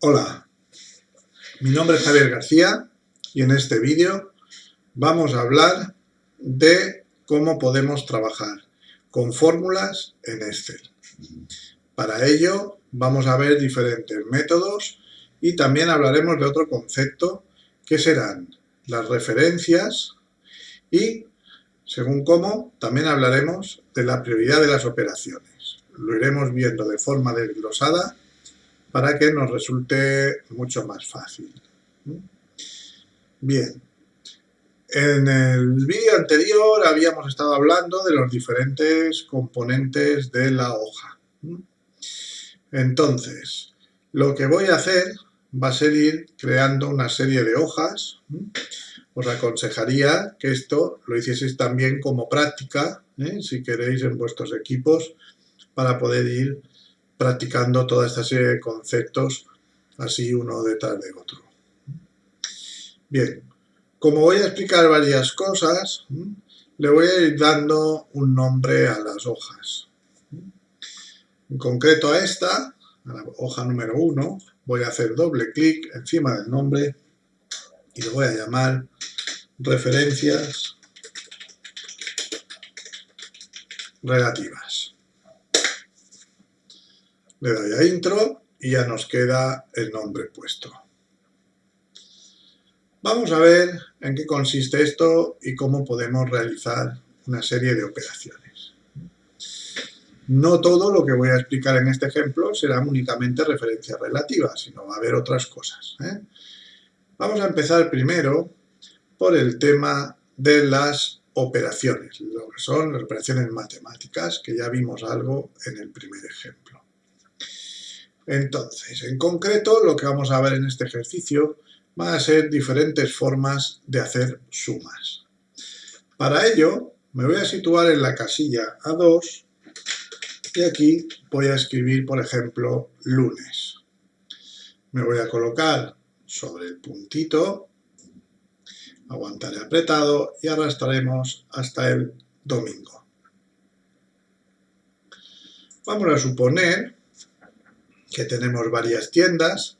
Hola, mi nombre es Javier García y en este vídeo vamos a hablar de cómo podemos trabajar con fórmulas en Excel. Para ello vamos a ver diferentes métodos y también hablaremos de otro concepto que serán las referencias y, según cómo, también hablaremos de la prioridad de las operaciones. Lo iremos viendo de forma desglosada para que nos resulte mucho más fácil. Bien, en el vídeo anterior habíamos estado hablando de los diferentes componentes de la hoja. Entonces, lo que voy a hacer va a ser ir creando una serie de hojas. Os aconsejaría que esto lo hicieseis también como práctica, si queréis, en vuestros equipos, para poder ir practicando toda esta serie de conceptos así uno detrás de otro. Bien, como voy a explicar varias cosas, le voy a ir dando un nombre a las hojas. En concreto a esta, a la hoja número 1, voy a hacer doble clic encima del nombre y lo voy a llamar referencias relativas. Le doy a intro y ya nos queda el nombre puesto. Vamos a ver en qué consiste esto y cómo podemos realizar una serie de operaciones. No todo lo que voy a explicar en este ejemplo será únicamente referencias relativas, sino va a haber otras cosas. Vamos a empezar primero por el tema de las operaciones, lo que son las operaciones matemáticas, que ya vimos algo en el primer ejemplo. Entonces, en concreto, lo que vamos a ver en este ejercicio van a ser diferentes formas de hacer sumas. Para ello, me voy a situar en la casilla A2 y aquí voy a escribir, por ejemplo, lunes. Me voy a colocar sobre el puntito, aguantaré apretado y arrastraremos hasta el domingo. Vamos a suponer que tenemos varias tiendas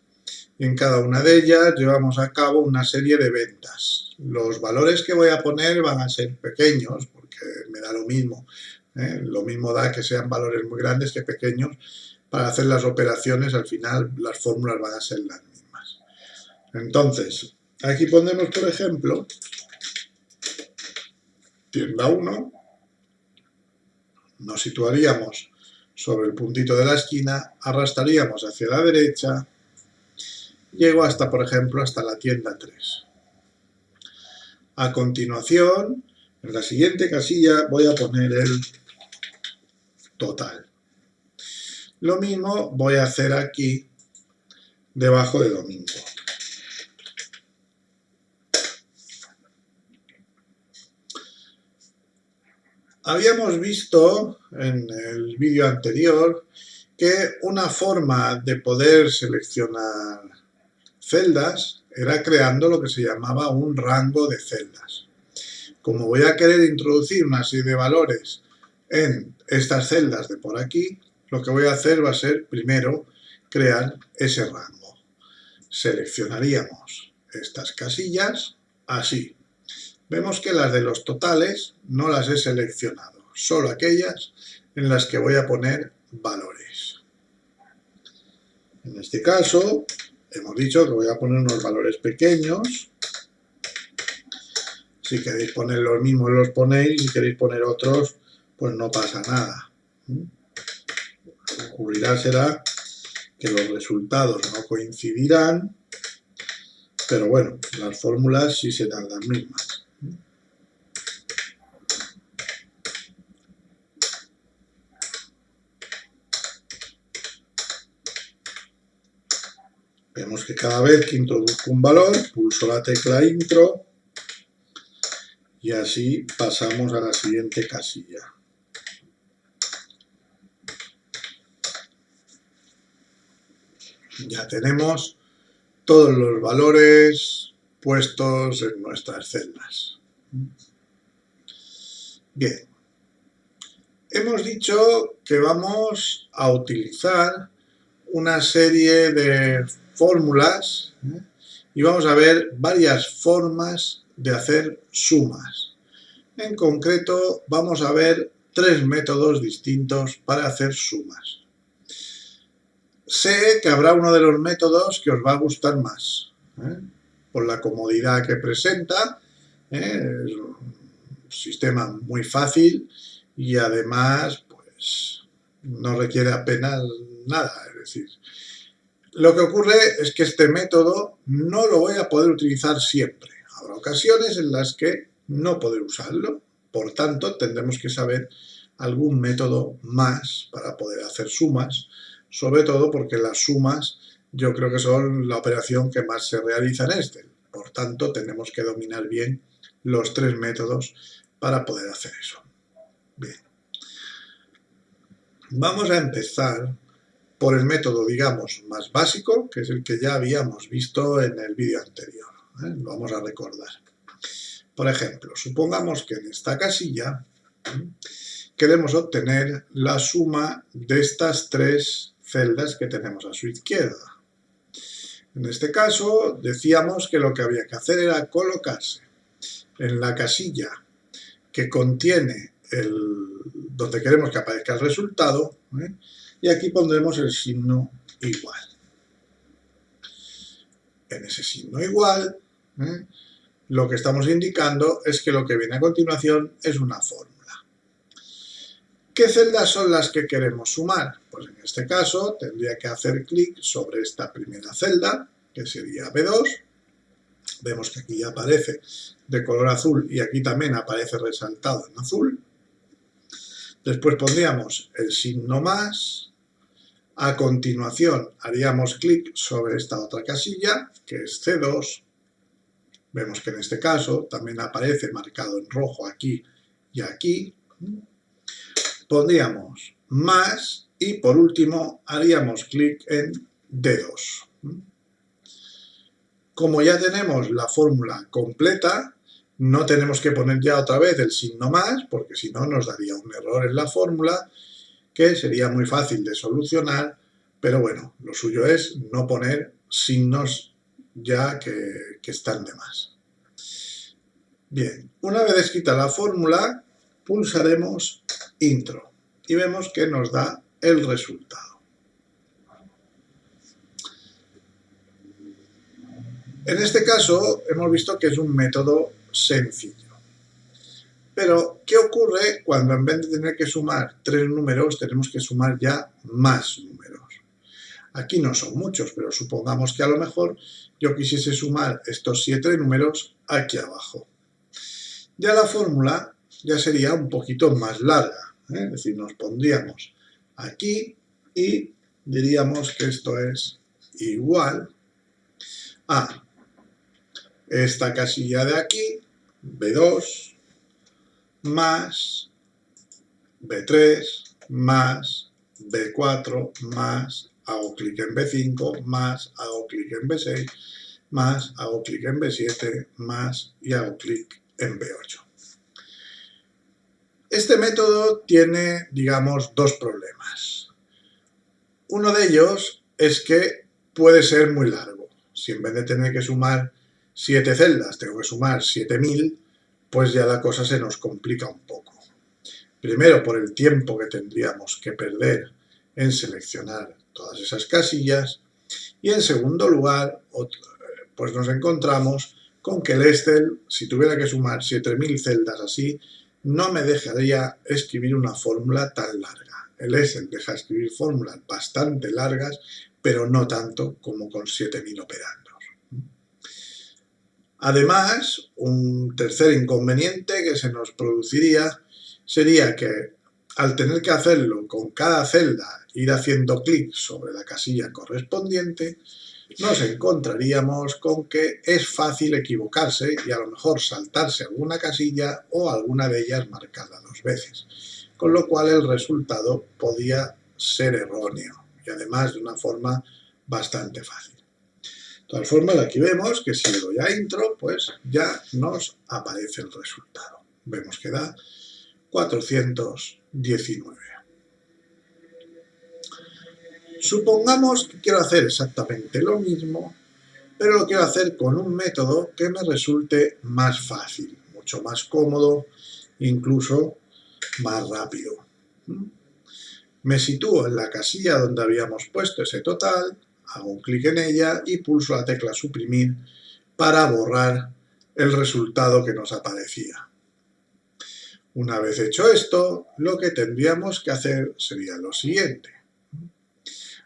y en cada una de ellas llevamos a cabo una serie de ventas. Los valores que voy a poner van a ser pequeños porque me da lo mismo. Lo mismo da que sean valores muy grandes que pequeños. Para hacer las operaciones, al final, las fórmulas van a ser las mismas. Entonces, aquí ponemos, por ejemplo, tienda 1, nos situaríamos sobre el puntito de la esquina, arrastraríamos hacia la derecha, llego hasta, por ejemplo, hasta la tienda 3. A continuación, en la siguiente casilla voy a poner el total. Lo mismo voy a hacer aquí debajo de domingo. Habíamos visto en el vídeo anterior que una forma de poder seleccionar celdas era creando lo que se llamaba un rango de celdas. Como voy a querer introducir una serie de valores en estas celdas de por aquí, lo que voy a hacer va a ser primero crear ese rango. Seleccionaríamos estas casillas así. Vemos que las de los totales no las he seleccionado, solo aquellas en las que voy a poner valores. En este caso, hemos dicho que voy a poner unos valores pequeños. Si queréis poner los mismos los ponéis, si queréis poner otros, pues no pasa nada. Lo que ocurrirá será que los resultados no coincidirán, pero bueno, las fórmulas sí serán las mismas. Vemos que cada vez que introduzco un valor, pulso la tecla intro y así pasamos a la siguiente casilla. Ya tenemos todos los valores puestos en nuestras celdas. Bien, hemos dicho que vamos a utilizar una serie de fórmulas, y vamos a ver varias formas de hacer sumas. En concreto vamos a ver 3 métodos distintos para hacer sumas. Sé que habrá uno de los métodos que os va a gustar más, por la comodidad que presenta, es un sistema muy fácil y además pues no requiere apenas nada, es decir, lo que ocurre es que este método no lo voy a poder utilizar siempre. Habrá ocasiones en las que no podré usarlo, por tanto tendremos que saber algún método más para poder hacer sumas, sobre todo porque las sumas yo creo que son la operación que más se realiza en Excel. Por tanto, tenemos que dominar bien los 3 métodos para poder hacer eso. Bien. Vamos a empezar por el método, digamos, más básico, que es el que ya habíamos visto en el vídeo anterior. Lo vamos a recordar. Por ejemplo, supongamos que en esta casilla queremos obtener la suma de estas 3 celdas que tenemos a su izquierda. En este caso, decíamos que lo que había que hacer era colocarse en la casilla que contiene donde queremos que aparezca el resultado, y aquí pondremos el signo igual. En ese signo igual, lo que estamos indicando es que lo que viene a continuación es una fórmula. ¿Qué celdas son las que queremos sumar? Pues en este caso tendría que hacer clic sobre esta primera celda, que sería B2. Vemos que aquí ya aparece de color azul y aquí también aparece resaltado en azul. Después pondríamos el signo más. A continuación haríamos clic sobre esta otra casilla, que es C2. Vemos que en este caso también aparece marcado en rojo aquí y aquí. Pondríamos más y por último haríamos clic en D2. Como ya tenemos la fórmula completa, no tenemos que poner ya otra vez el signo más, porque si no nos daría un error en la fórmula, que sería muy fácil de solucionar, pero bueno, lo suyo es no poner signos ya que están de más. Bien, una vez escrita la fórmula, pulsaremos Intro y vemos que nos da el resultado. En este caso hemos visto que es un método sencillo. Pero, ¿qué ocurre cuando en vez de tener que sumar 3 números, tenemos que sumar ya más números? Aquí no son muchos, pero supongamos que a lo mejor yo quisiese sumar estos 7 números aquí abajo. Ya la fórmula ya sería un poquito más larga, es decir, nos pondríamos aquí y diríamos que esto es igual a esta casilla de aquí, B2, más B3, más B4, más hago clic en B5, más hago clic en B6, más hago clic en B7, más y hago clic en B8. Este método tiene, digamos, 2 problemas. Uno de ellos es que puede ser muy largo. Si en vez de tener que sumar 7 celdas tengo que sumar 7000, pues ya la cosa se nos complica un poco. Primero por el tiempo que tendríamos que perder en seleccionar todas esas casillas, y en segundo lugar, pues nos encontramos con que el Excel, si tuviera que sumar 7000 celdas así, no me dejaría escribir una fórmula tan larga. El Excel deja escribir fórmulas bastante largas, pero no tanto como con 7000 operandos. Además, un tercer inconveniente que se nos produciría sería que al tener que hacerlo con cada celda, ir haciendo clic sobre la casilla correspondiente, nos encontraríamos con que es fácil equivocarse y a lo mejor saltarse alguna casilla o alguna de ellas marcada 2 veces, con lo cual el resultado podía ser erróneo y además de una forma bastante fácil. De todas formas, aquí vemos que si le doy a Intro, pues ya nos aparece el resultado. Vemos que da 419. Supongamos que quiero hacer exactamente lo mismo, pero lo quiero hacer con un método que me resulte más fácil, mucho más cómodo, incluso más rápido. Me sitúo en la casilla donde habíamos puesto ese total, hago un clic en ella y pulso la tecla suprimir para borrar el resultado que nos aparecía. Una vez hecho esto, lo que tendríamos que hacer sería lo siguiente.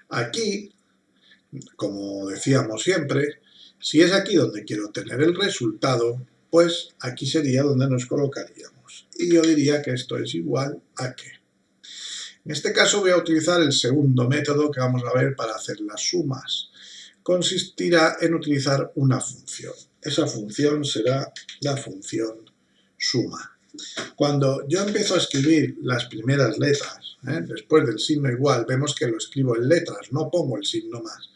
Aquí, como decíamos siempre, si es aquí donde quiero tener el resultado, pues aquí sería donde nos colocaríamos. Y yo diría que esto es igual a que. En este caso voy a utilizar el segundo método que vamos a ver para hacer las sumas. Consistirá en utilizar una función. Esa función será la función suma. Cuando yo empiezo a escribir las primeras letras, después del signo igual, vemos que lo escribo en letras, no pongo el signo más.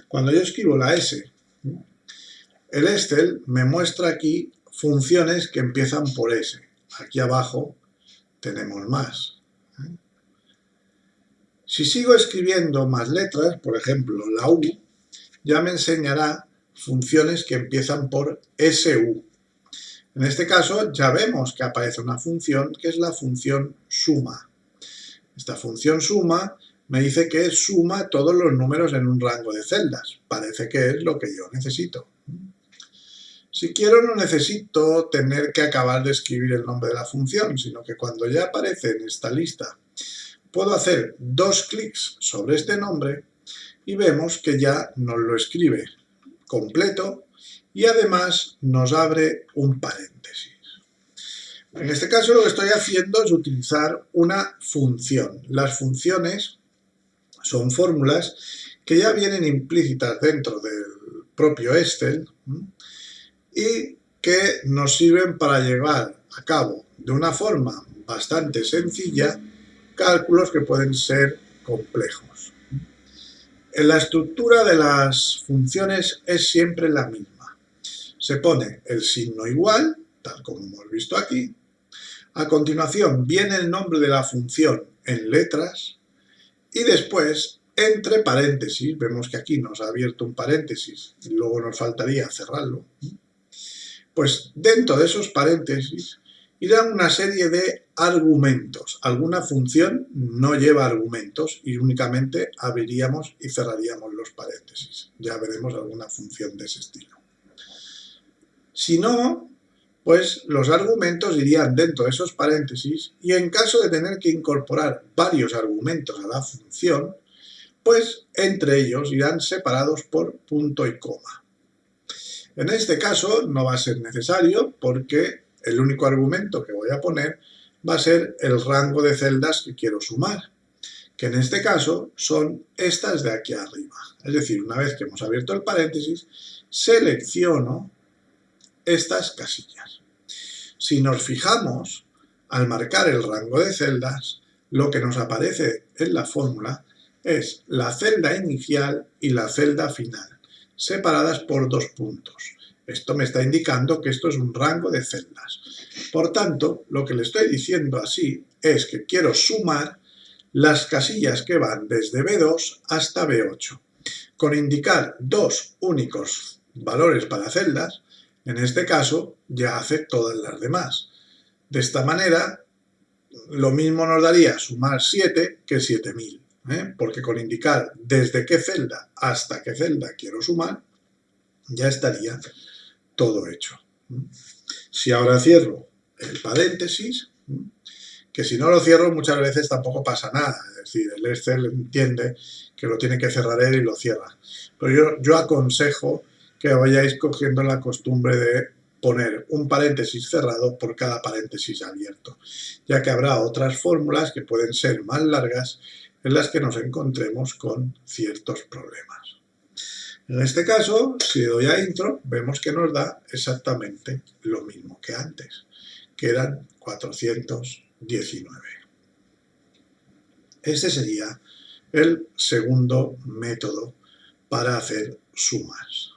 Cuando yo escribo la S, el Excel me muestra aquí funciones que empiezan por S. Aquí abajo tenemos más. Si sigo escribiendo más letras, por ejemplo la U, ya me enseñará funciones que empiezan por SU. En este caso ya vemos que aparece una función que es la función suma. Esta función suma me dice que suma todos los números en un rango de celdas. Parece que es lo que yo necesito. Si quiero no necesito tener que acabar de escribir el nombre de la función, sino que cuando ya aparece en esta lista puedo hacer dos clics sobre este nombre y vemos que ya nos lo escribe completo y además nos abre un paréntesis. En este caso lo que estoy haciendo es utilizar una función. Las funciones son fórmulas que ya vienen implícitas dentro del propio Excel y que nos sirven para llevar a cabo de una forma bastante sencilla cálculos que pueden ser complejos. La estructura de las funciones es siempre la misma. Se pone el signo igual, tal como hemos visto aquí. A continuación viene el nombre de la función en letras y después, entre paréntesis, vemos que aquí nos ha abierto un paréntesis y luego nos faltaría cerrarlo, pues dentro de esos paréntesis irán una serie de argumentos. Alguna función no lleva argumentos y únicamente abriríamos y cerraríamos los paréntesis. Ya veremos alguna función de ese estilo. Si no, pues los argumentos irían dentro de esos paréntesis y en caso de tener que incorporar varios argumentos a la función, pues entre ellos irán separados por punto y coma. En este caso no va a ser necesario porque el único argumento que voy a poner va a ser el rango de celdas que quiero sumar, que en este caso son estas de aquí arriba. Es decir, una vez que hemos abierto el paréntesis, selecciono estas casillas. Si nos fijamos, al marcar el rango de celdas, lo que nos aparece en la fórmula es la celda inicial y la celda final, separadas por 2 puntos. Esto me está indicando que esto es un rango de celdas. Por tanto, lo que le estoy diciendo así es que quiero sumar las casillas que van desde B2 hasta B8. Con indicar 2 únicos valores para celdas, en este caso ya hace todas las demás. De esta manera, lo mismo nos daría sumar 7 que 7000, porque con indicar desde qué celda hasta qué celda quiero sumar, ya estaría todo hecho. Si ahora cierro el paréntesis, que si no lo cierro muchas veces tampoco pasa nada, es decir, el Excel entiende que lo tiene que cerrar él y lo cierra. Pero yo aconsejo que vayáis cogiendo la costumbre de poner un paréntesis cerrado por cada paréntesis abierto, ya que habrá otras fórmulas que pueden ser más largas en las que nos encontremos con ciertos problemas. En este caso, si doy a intro, vemos que nos da exactamente lo mismo que antes, que eran 419. Este sería el segundo método para hacer sumas.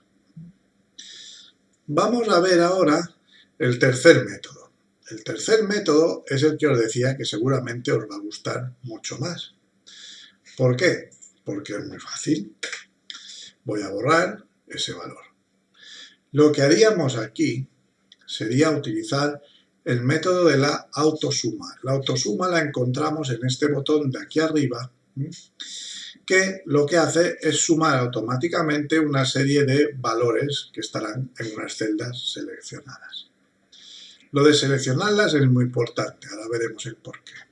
Vamos a ver ahora el tercer método. El tercer método es el que os decía que seguramente os va a gustar mucho más. ¿Por qué? porque es muy fácil. Voy a borrar ese valor. Lo que haríamos aquí sería utilizar el método de la autosuma. La autosuma la encontramos en este botón de aquí arriba, que lo que hace es sumar automáticamente una serie de valores que estarán en unas celdas seleccionadas. Lo de seleccionarlas es muy importante, ahora veremos el porqué.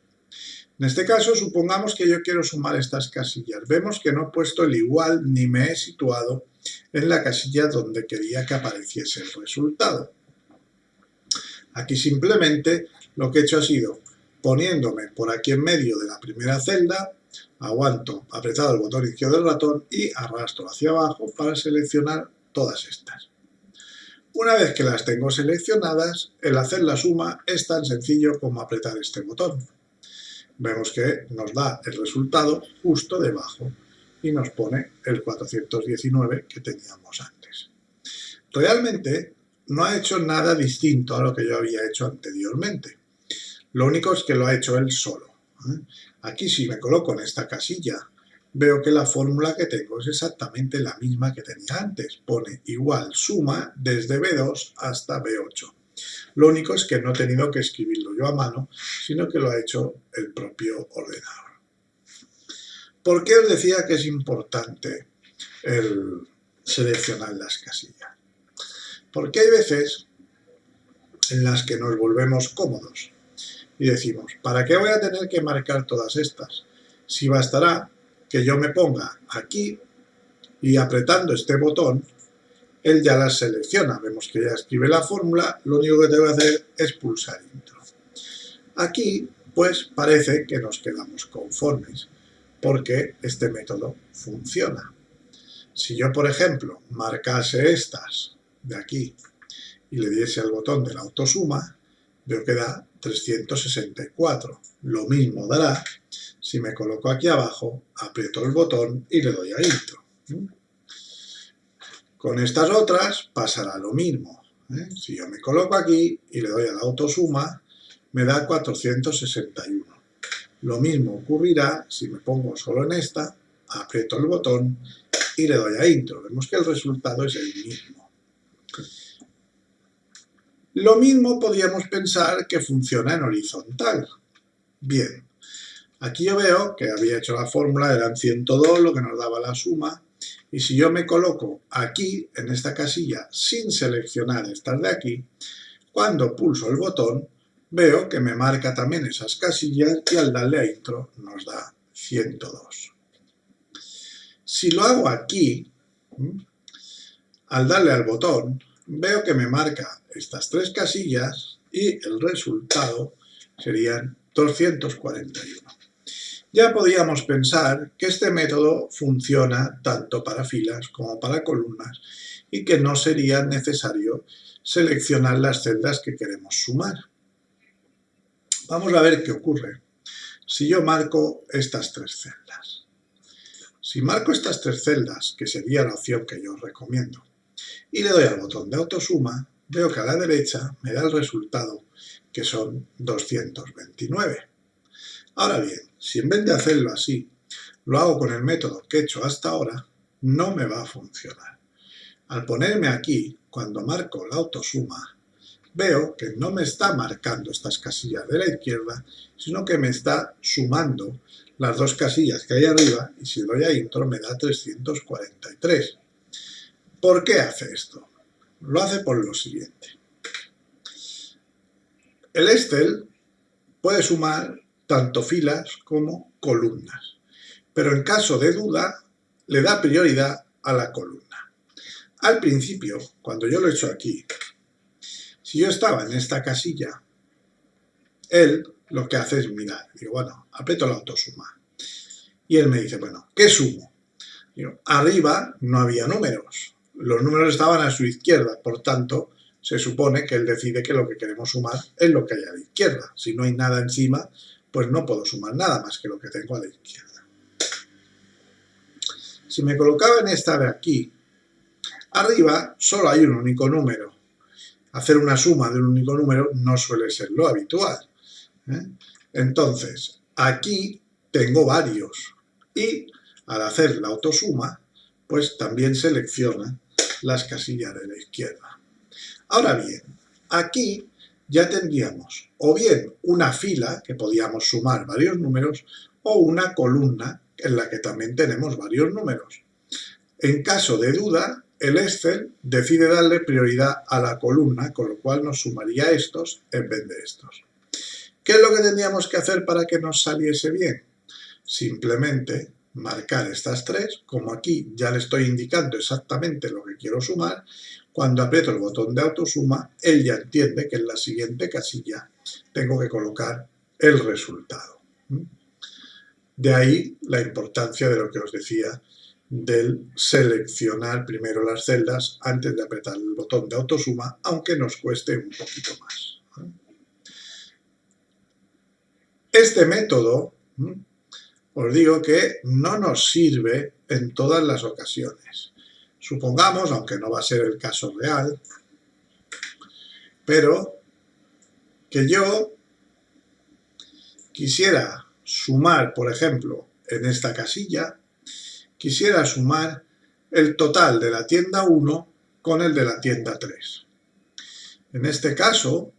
En este caso, supongamos que yo quiero sumar estas casillas. Vemos que no he puesto el igual ni me he situado en la casilla donde quería que apareciese el resultado. Aquí simplemente lo que he hecho ha sido poniéndome por aquí en medio de la primera celda, aguanto apretado el botón izquierdo del ratón y arrastro hacia abajo para seleccionar todas estas. Una vez que las tengo seleccionadas, el hacer la suma es tan sencillo como apretar este botón. Vemos que nos da el resultado justo debajo y nos pone el 419 que teníamos antes. Realmente no ha hecho nada distinto a lo que yo había hecho anteriormente. Lo único es que lo ha hecho él solo. Aquí si me coloco en esta casilla, veo que la fórmula que tengo es exactamente la misma que tenía antes. Pone igual suma desde B2 hasta B8. Lo único es que no he tenido que escribirlo yo a mano, sino que lo ha hecho el propio ordenador. ¿Por qué os decía que es importante el seleccionar las casillas? Porque hay veces en las que nos volvemos cómodos y decimos, ¿para qué voy a tener que marcar todas estas? Si bastará que yo me ponga aquí y apretando este botón, él ya las selecciona. Vemos que ya escribe la fórmula, lo único que tengo que hacer es pulsar intro. Aquí, pues, parece que nos quedamos conformes, porque este método funciona. Si yo, por ejemplo, marcase estas de aquí y le diese al botón de la autosuma, veo que da 364. Lo mismo dará si me coloco aquí abajo, aprieto el botón y le doy a intro. Con estas otras pasará lo mismo. Si yo me coloco aquí y le doy a la autosuma, me da 461. Lo mismo ocurrirá si me pongo solo en esta, aprieto el botón y le doy a intro. Vemos que el resultado es el mismo. Lo mismo podríamos pensar que funciona en horizontal. Bien, aquí yo veo que había hecho la fórmula, eran 102 lo que nos daba la suma, y si yo me coloco aquí, en esta casilla, sin seleccionar estas de aquí, cuando pulso el botón, veo que me marca también esas casillas y al darle a intro nos da 102. Si lo hago aquí, al darle al botón, veo que me marca estas tres casillas y el resultado serían 241. Ya podríamos pensar que este método funciona tanto para filas como para columnas y que no sería necesario seleccionar las celdas que queremos sumar. Vamos a ver qué ocurre si yo marco estas tres celdas. Si marco estas tres celdas, que sería la opción que yo os recomiendo, y le doy al botón de autosuma, veo que a la derecha me da el resultado, que son 229. Ahora bien, si en vez de hacerlo así, lo hago con el método que he hecho hasta ahora, no me va a funcionar. Al ponerme aquí, cuando marco la autosuma, veo que no me está marcando estas casillas de la izquierda, sino que me está sumando las dos casillas que hay arriba, y si doy a intro me da 343. ¿Por qué hace esto? Lo hace por lo siguiente. El Excel puede sumar tanto filas como columnas, pero en caso de duda le da prioridad a la columna. Al principio, cuando yo lo he hecho aquí, si yo estaba en esta casilla, él lo que hace es mirar. Digo, bueno, aprieto la autosuma. Y él me dice, bueno, ¿qué sumo? Digo, arriba no había números. Los números estaban a su izquierda, por tanto, se supone que él decide que lo que queremos sumar es lo que hay a la izquierda. Si no hay nada encima, pues no puedo sumar nada más que lo que tengo a la izquierda. Si me colocaba en esta de aquí, arriba solo hay un único número. Hacer una suma de un único número no suele ser lo habitual. Entonces, aquí tengo varios y al hacer la autosuma, pues también selecciona las casillas de la izquierda. Ahora bien, aquí ya tendríamos o bien una fila, que podíamos sumar varios números, o una columna en la que también tenemos varios números. En caso de duda, el Excel decide darle prioridad a la columna, con lo cual nos sumaría estos en vez de estos. ¿Qué es lo que tendríamos que hacer para que nos saliese bien? Simplemente marcar estas tres, como aquí ya le estoy indicando exactamente lo que quiero sumar. Cuando aprieto el botón de autosuma, él ya entiende que en la siguiente casilla tengo que colocar el resultado. De ahí la importancia de lo que os decía del seleccionar primero las celdas antes de apretar el botón de autosuma, aunque nos cueste un poquito más. Este método, os digo que no nos sirve en todas las ocasiones. Supongamos, aunque no va a ser el caso real, pero que yo quisiera sumar, por ejemplo, en esta casilla, quisiera sumar el total de la tienda 1 con el de la tienda 3. En este caso,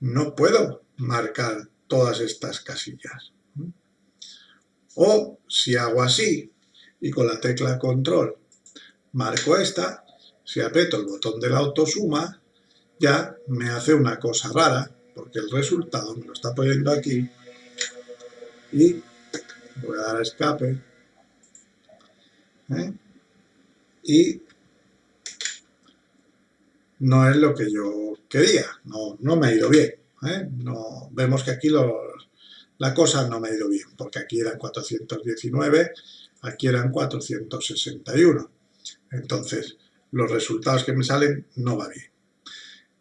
no puedo marcar todas estas casillas. O si hago así y con la tecla control marco esta, si aprieto el botón de la autosuma, ya me hace una cosa rara, porque el resultado me lo está poniendo aquí y voy a dar a escape y no es lo que yo quería, no me ha ido bien. No, vemos que aquí la cosa no me ha ido bien, porque aquí eran 419, aquí eran 461. Entonces, los resultados que me salen no va bien.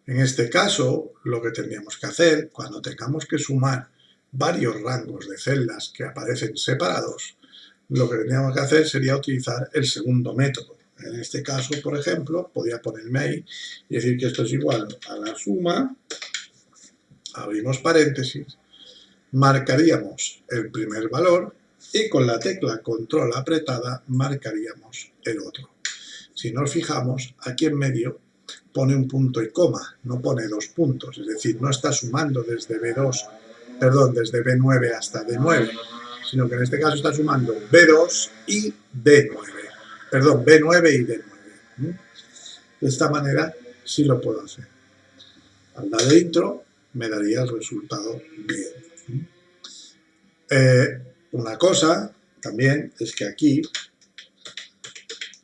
En este caso, lo que tendríamos que hacer, cuando tengamos que sumar varios rangos de celdas que aparecen separados, lo que tendríamos que hacer sería utilizar el segundo método. En este caso, por ejemplo, podría ponerme ahí y decir que esto es igual a la suma, abrimos paréntesis, marcaríamos el primer valor y con la tecla control apretada marcaríamos el otro. Si nos fijamos, aquí en medio pone un punto y coma, no pone dos puntos, es decir, no está sumando desde desde B9 hasta D9, sino que en este caso está sumando B2 y D9, perdón, B9 y D9. De esta manera sí lo puedo hacer. Al darle intro me daría el resultado bien. Una cosa también es que aquí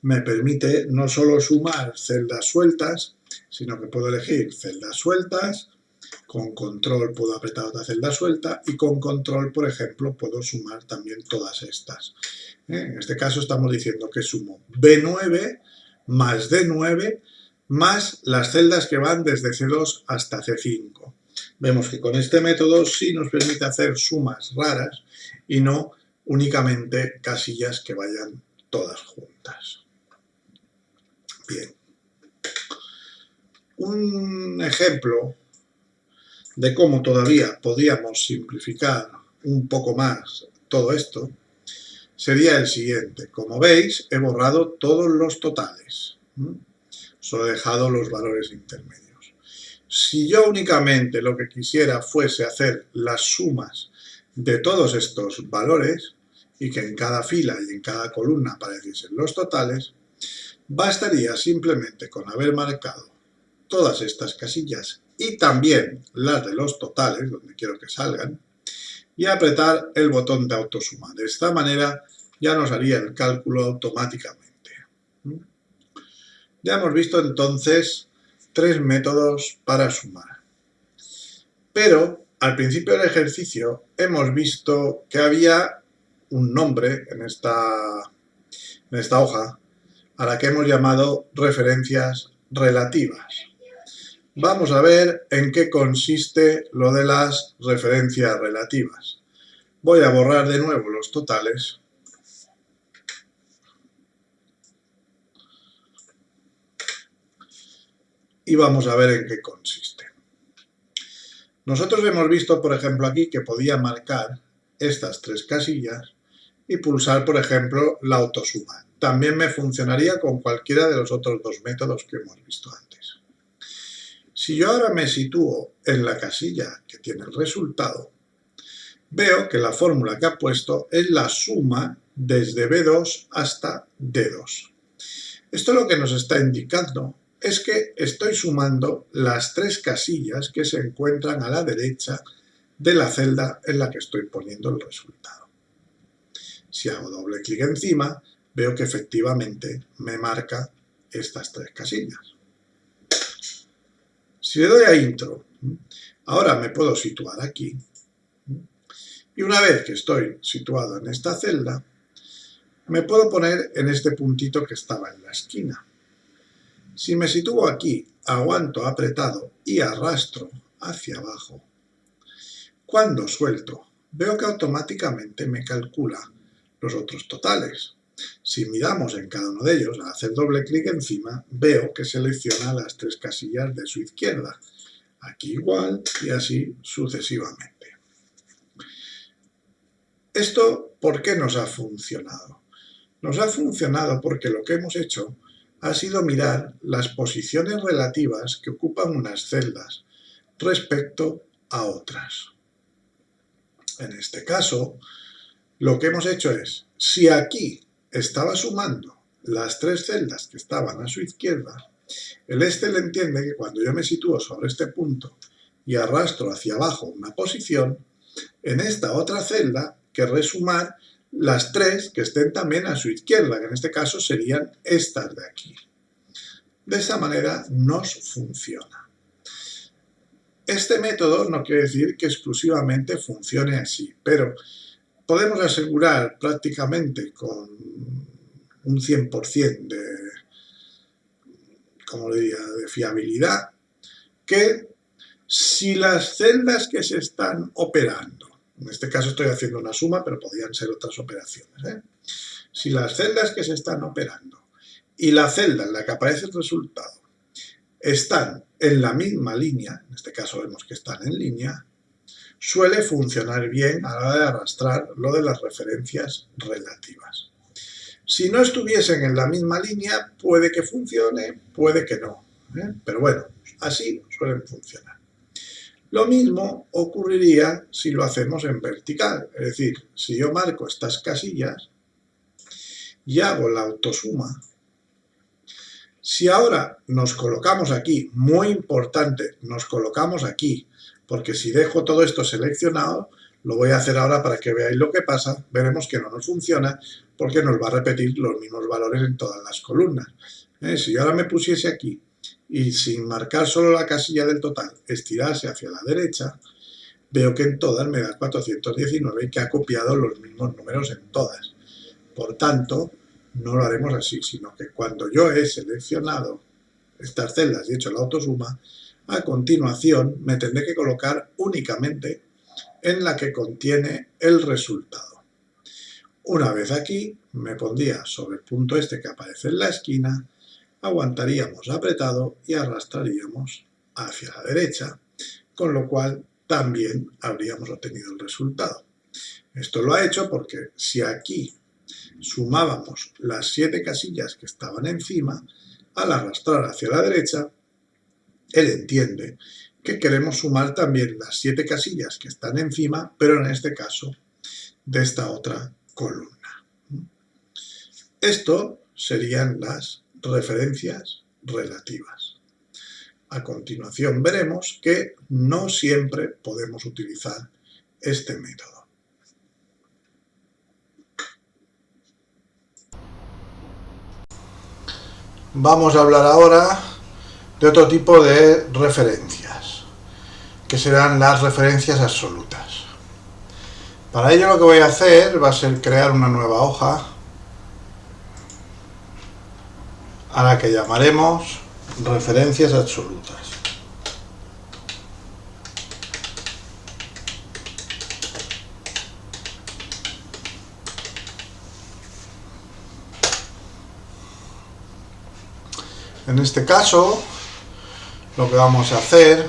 me permite no solo sumar celdas sueltas, sino que puedo elegir celdas sueltas, con control puedo apretar otra celda suelta y con control, por ejemplo, puedo sumar también todas estas. En este caso estamos diciendo que sumo B9 más D9 más las celdas que van desde C2 hasta C5. Vemos que con este método sí nos permite hacer sumas raras y no únicamente casillas que vayan todas juntas. Bien. Un ejemplo de cómo todavía podríamos simplificar un poco más todo esto sería el siguiente. Como veis, he borrado todos los totales. Solo he dejado los valores intermedios. Si yo únicamente lo que quisiera fuese hacer las sumas de todos estos valores y que en cada fila y en cada columna apareciesen los totales, bastaría simplemente con haber marcado todas estas casillas y también las de los totales, donde quiero que salgan, y apretar el botón de autosuma. De esta manera ya nos haría el cálculo automáticamente. Ya hemos visto entonces 3 métodos para sumar. Pero al principio del ejercicio hemos visto que había un nombre en esta hoja a la que hemos llamado referencias relativas. Vamos a ver en qué consiste lo de las referencias relativas. Voy a borrar de nuevo los totales. Y vamos a ver en qué consiste. Nosotros hemos visto, por ejemplo, aquí que podía marcar estas 3 casillas y pulsar, por ejemplo, la autosuma. También me funcionaría con cualquiera de los otros dos métodos que hemos visto antes. Si yo ahora me sitúo en la casilla que tiene el resultado, veo que la fórmula que ha puesto es la suma desde B2 hasta D2. Esto lo que nos está indicando es que estoy sumando las tres casillas que se encuentran a la derecha de la celda en la que estoy poniendo el resultado. Si hago doble clic encima, veo que efectivamente me marca estas tres casillas. Si le doy a intro, ahora me puedo situar aquí. Y una vez que estoy situado en esta celda, me puedo poner en este puntito que estaba en la esquina. Si me sitúo aquí, aguanto apretado y arrastro hacia abajo, cuando suelto, veo que automáticamente me calcula los otros totales. Si miramos en cada uno de ellos, al hacer doble clic encima, veo que selecciona las tres casillas de su izquierda. Aquí igual y así sucesivamente. ¿Esto por qué nos ha funcionado? Nos ha funcionado porque lo que hemos hecho ha sido mirar las posiciones relativas que ocupan unas celdas respecto a otras. En este caso, lo que hemos hecho es, si aquí estaba sumando las tres celdas que estaban a su izquierda, el Excel entiende que cuando yo me sitúo sobre este punto y arrastro hacia abajo una posición, en esta otra celda querré sumar las tres que estén también a su izquierda, que en este caso serían estas de aquí. De esa manera nos funciona. Este método no quiere decir que exclusivamente funcione así, pero podemos asegurar prácticamente con un 100% de fiabilidad que si las celdas que se están operando, en este caso estoy haciendo una suma, pero podrían ser otras operaciones, si las celdas que se están operando y la celda en la que aparece el resultado están en la misma línea, en este caso vemos que están en línea, suele funcionar bien a la hora de arrastrar lo de las referencias relativas. Si no estuviesen en la misma línea, puede que funcione, puede que no, pero bueno, así suelen funcionar. Lo mismo ocurriría si lo hacemos en vertical, es decir, si yo marco estas casillas y hago la autosuma, si ahora nos colocamos aquí, muy importante, nos colocamos aquí, porque si dejo todo esto seleccionado, lo voy a hacer ahora para que veáis lo que pasa, veremos que no nos funciona porque nos va a repetir los mismos valores en todas las columnas. Si yo ahora me pusiese aquí y sin marcar solo la casilla del total, estirase hacia la derecha, veo que en todas me da 419 y que ha copiado los mismos números en todas. Por tanto, no lo haremos así, sino que cuando yo he seleccionado estas celdas y he hecho la autosuma, a continuación me tendré que colocar únicamente en la que contiene el resultado. Una vez aquí, me pondría sobre el punto este que aparece en la esquina, aguantaríamos apretado y arrastraríamos hacia la derecha, con lo cual también habríamos obtenido el resultado. Esto lo ha hecho porque si aquí sumábamos las 7 casillas que estaban encima, al arrastrar hacia la derecha, él entiende que queremos sumar también las 7 casillas que están encima, pero en este caso de esta otra columna. Esto serían las referencias relativas. A continuación veremos que no siempre podemos utilizar este método. Vamos a hablar ahora de otro tipo de referencias, que serán las referencias absolutas. Para ello lo que voy a hacer va a ser crear una nueva hoja a la que llamaremos referencias absolutas. En este caso, lo que vamos a hacer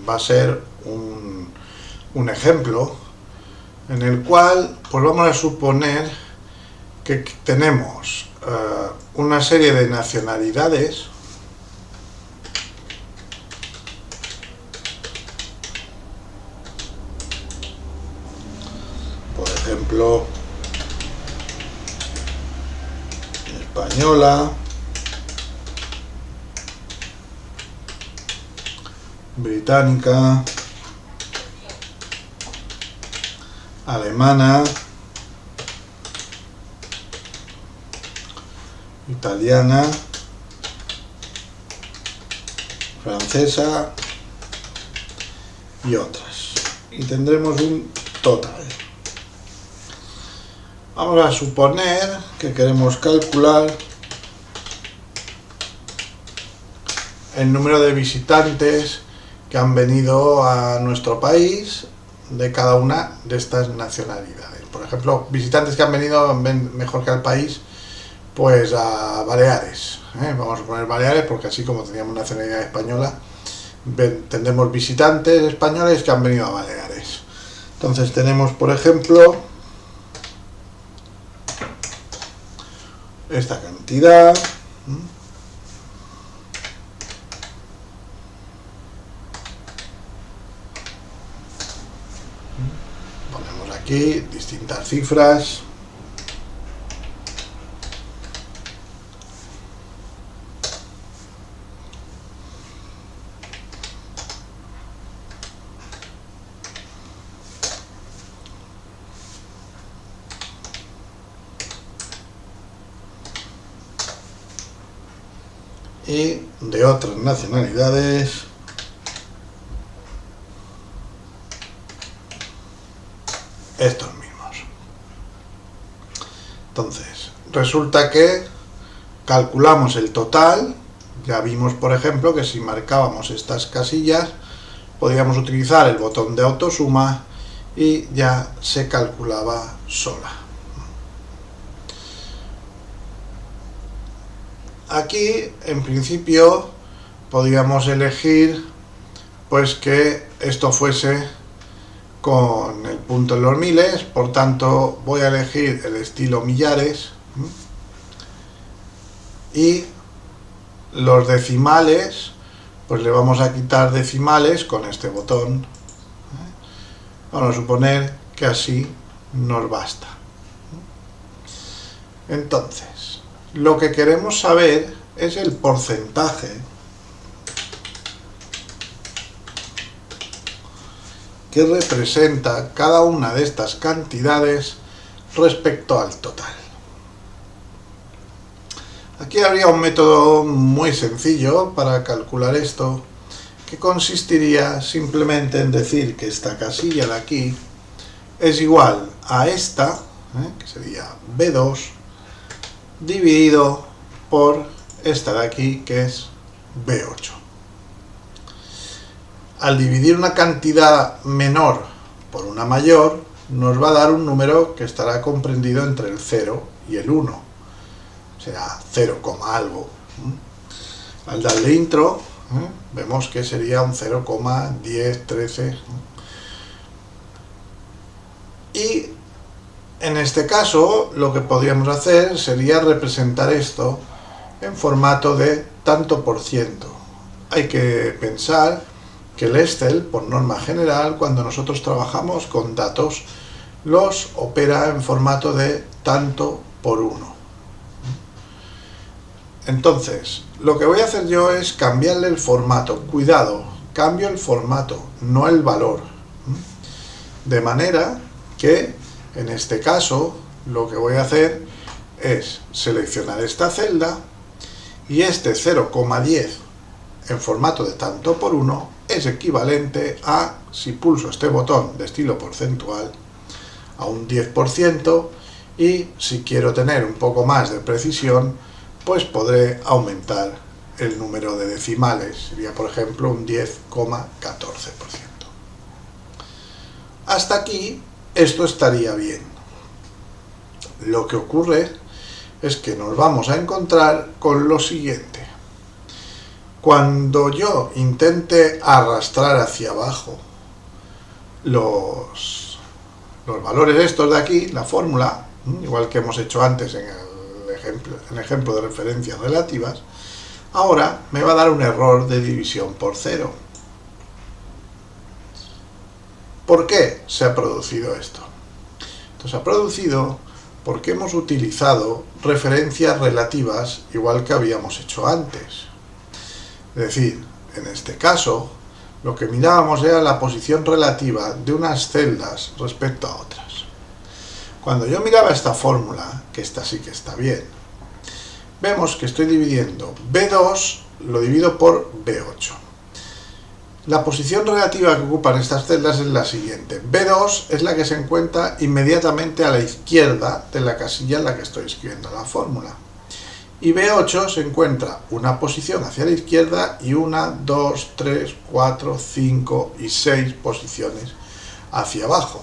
va a ser un ejemplo en el cual pues vamos a suponer que tenemos una serie de nacionalidades por ejemplo española, británica, alemana, italiana, francesa y otras. Y tendremos un total. Vamos a suponer que queremos calcular el número de visitantes que han venido a nuestro país de cada una de estas nacionalidades. Por ejemplo, visitantes que han venido, mejor que al país, pues a Baleares. Vamos a poner Baleares porque así como teníamos nacionalidad española, tendremos visitantes españoles que han venido a Baleares. Entonces tenemos, por ejemplo, esta cantidad. Ponemos aquí distintas cifras. Y de otras nacionalidades estos mismos. Entonces, resulta que calculamos el total. Ya vimos, por ejemplo, que si marcábamos estas casillas, podíamos utilizar el botón de autosuma y ya se calculaba sola. Aquí, en principio, podríamos elegir pues que esto fuese con el punto en los miles, por tanto voy a elegir el estilo millares y los decimales, pues le vamos a quitar decimales con este botón. Vamos a suponer que así nos basta. Entonces, lo que queremos saber es el porcentaje que representa cada una de estas cantidades respecto al total. Aquí habría un método muy sencillo para calcular esto, que consistiría simplemente en decir que esta casilla de aquí es igual a esta, que sería B2, dividido por esta de aquí, que es B8. Al dividir una cantidad menor por una mayor, nos va a dar un número que estará comprendido entre el 0 y el 1. Será 0, algo. Al darle intro, vemos que sería un 0,1013. Y en este caso, lo que podríamos hacer sería representar esto en formato de tanto por ciento. Hay que pensar que el Excel, por norma general, cuando nosotros trabajamos con datos, los opera en formato de tanto por 1. Entonces, lo que voy a hacer yo es cambiarle el formato. Cuidado, cambio el formato, no el valor. De manera que, en este caso, lo que voy a hacer es seleccionar esta celda y este 0,10 en formato de tanto por 1 es equivalente a, si pulso este botón de estilo porcentual, a un 10%, y si quiero tener un poco más de precisión, pues podré aumentar el número de decimales. Sería, por ejemplo, un 10,14%. Hasta aquí, esto estaría bien. Lo que ocurre es que nos vamos a encontrar con lo siguiente. Cuando yo intente arrastrar hacia abajo los valores estos de aquí, la fórmula, igual que hemos hecho antes en el ejemplo de referencias relativas, ahora me va a dar un error de división por 0. ¿Por qué se ha producido esto? Esto se ha producido porque hemos utilizado referencias relativas igual que habíamos hecho antes. Es decir, en este caso, lo que mirábamos era la posición relativa de unas celdas respecto a otras. Cuando yo miraba esta fórmula, que esta sí que está bien, vemos que estoy dividiendo B2, lo divido por B8. La posición relativa que ocupan estas celdas es la siguiente. B2 es la que se encuentra inmediatamente a la izquierda de la casilla en la que estoy escribiendo la fórmula. Y B8 se encuentra una posición hacia la izquierda y 1, 2, 3, 4, 5 y 6 posiciones hacia abajo.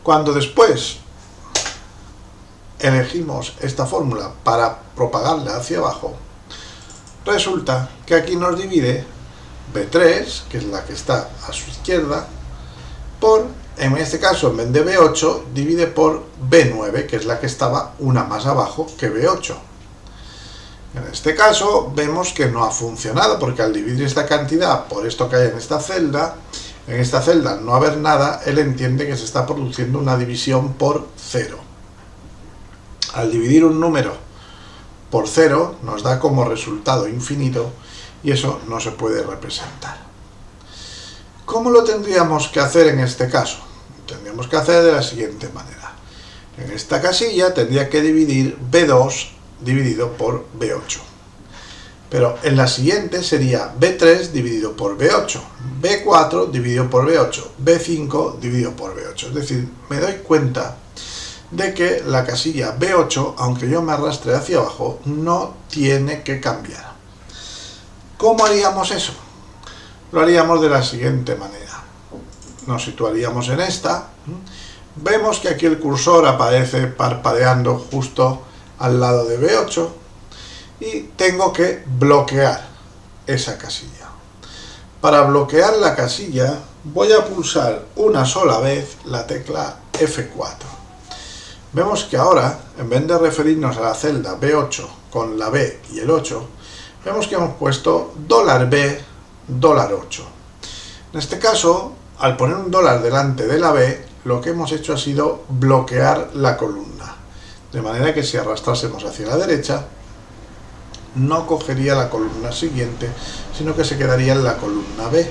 Cuando después elegimos esta fórmula para propagarla hacia abajo, resulta que aquí nos divide B3, que es la que está a su izquierda, por, en este caso en vez de B8, divide por B9, que es la que estaba una más abajo que B8. En este caso vemos que no ha funcionado, porque al dividir esta cantidad por esto que hay en esta celda al no haber nada, él entiende que se está produciendo una división por 0. Al dividir un número por 0 nos da como resultado infinito y eso no se puede representar. ¿Cómo lo tendríamos que hacer en este caso? Lo tendríamos que hacer de la siguiente manera. En esta casilla tendría que dividir B2 dividido por B8. Pero en la siguiente sería B3 dividido por B8, B4 dividido por B8, B5 dividido por B8. Es decir, me doy cuenta de que la casilla B8, aunque yo me arrastre hacia abajo, no tiene que cambiar. ¿Cómo haríamos eso? Lo haríamos de la siguiente manera. Nos situaríamos en esta. Vemos que aquí el cursor aparece parpadeando justo al lado de B8 y tengo que bloquear esa casilla. Para bloquear la casilla voy a pulsar una sola vez la tecla F4. Vemos que ahora, en vez de referirnos a la celda B8 con la B y el 8, vemos que hemos puesto $B, $8. En este caso, al poner un dólar delante de la B, lo que hemos hecho ha sido bloquear la columna. De manera que si arrastrásemos hacia la derecha, no cogería la columna siguiente, sino que se quedaría en la columna B.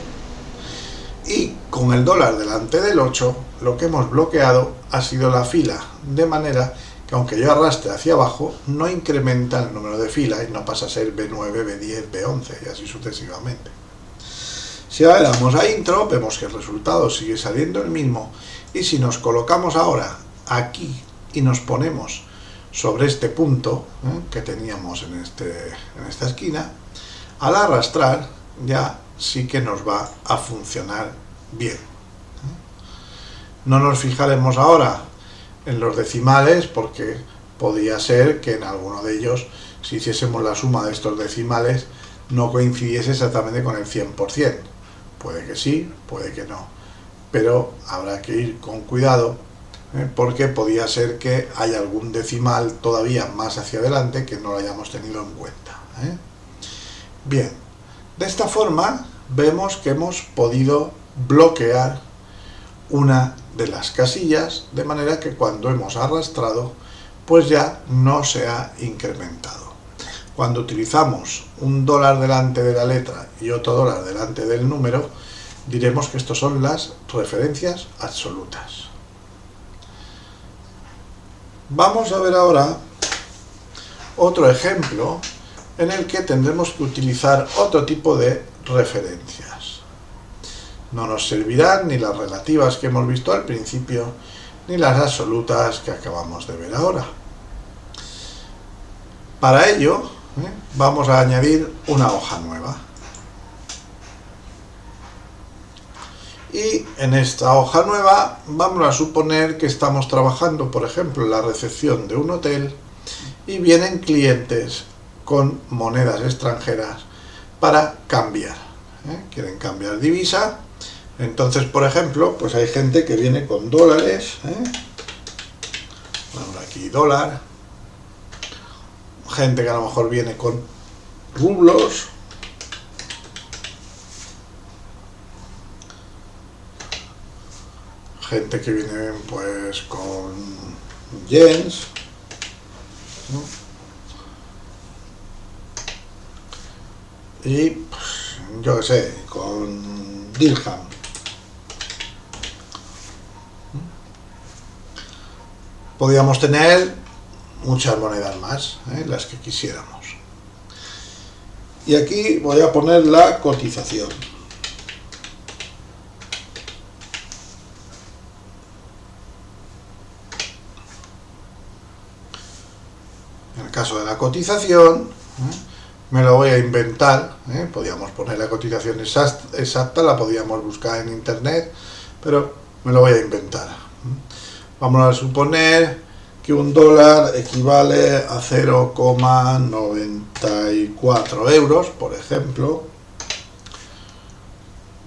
Y con el dólar delante del 8, lo que hemos bloqueado ha sido la fila, de manera que aunque yo arrastre hacia abajo, no incrementa el número de filas y no pasa a ser B9, B10, B11 y así sucesivamente. Si ahora damos a intro, vemos que el resultado sigue saliendo el mismo, y si nos colocamos ahora aquí y nos ponemos sobre este punto que teníamos en esta esquina, al arrastrar ya sí que nos va a funcionar bien. No nos fijaremos ahora en los decimales, porque podría ser que en alguno de ellos, si hiciésemos la suma de estos decimales, no coincidiese exactamente con el 100%. Puede que sí, puede que no, pero habrá que ir con cuidado, porque podría ser que haya algún decimal todavía más hacia adelante que no lo hayamos tenido en cuenta. Bien, de esta forma vemos que hemos podido bloquear una de las casillas, de manera que cuando hemos arrastrado, pues ya no se ha incrementado. Cuando utilizamos un dólar delante de la letra y otro dólar delante del número, diremos que estos son las referencias absolutas. Vamos a ver ahora otro ejemplo en el que tendremos que utilizar otro tipo de referencias. No nos servirán ni las relativas que hemos visto al principio, ni las absolutas que acabamos de ver ahora. Para ello, vamos a añadir una hoja nueva. Y en esta hoja nueva vamos a suponer que estamos trabajando, por ejemplo, en la recepción de un hotel y vienen clientes con monedas extranjeras para cambiar. Quieren cambiar divisa. Entonces, por ejemplo, pues hay gente que viene con dólares, Bueno, aquí dólar, gente que a lo mejor viene con rublos, gente que viene pues con yens, ¿no? Y pues, yo qué sé, con dirham. Podríamos tener muchas monedas más, las que quisiéramos. Y aquí voy a poner la cotización. En el caso de la cotización, me lo voy a inventar. Podríamos poner la cotización exacta, la podríamos buscar en internet, pero me lo voy a inventar. Vamos a suponer que un dólar equivale a 0,94 euros, por ejemplo.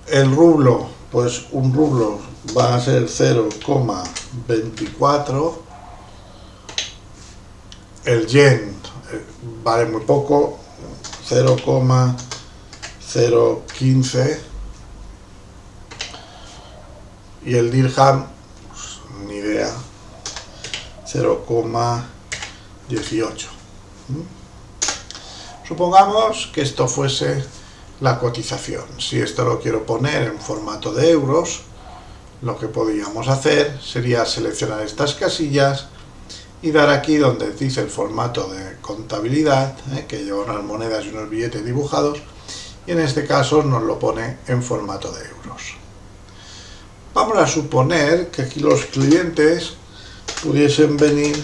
El rublo, pues un rublo va a ser 0,24. El yen vale muy poco, 0,015. Y el dirham, pues, ni idea, 0,18. Supongamos que esto fuese la cotización. Si esto lo quiero poner en formato de euros, lo que podríamos hacer sería seleccionar estas casillas y dar aquí donde dice el formato de contabilidad, que lleva unas monedas y unos billetes dibujados, y en este caso nos lo pone en formato de euros. Vamos a suponer que aquí los clientes pudiesen venir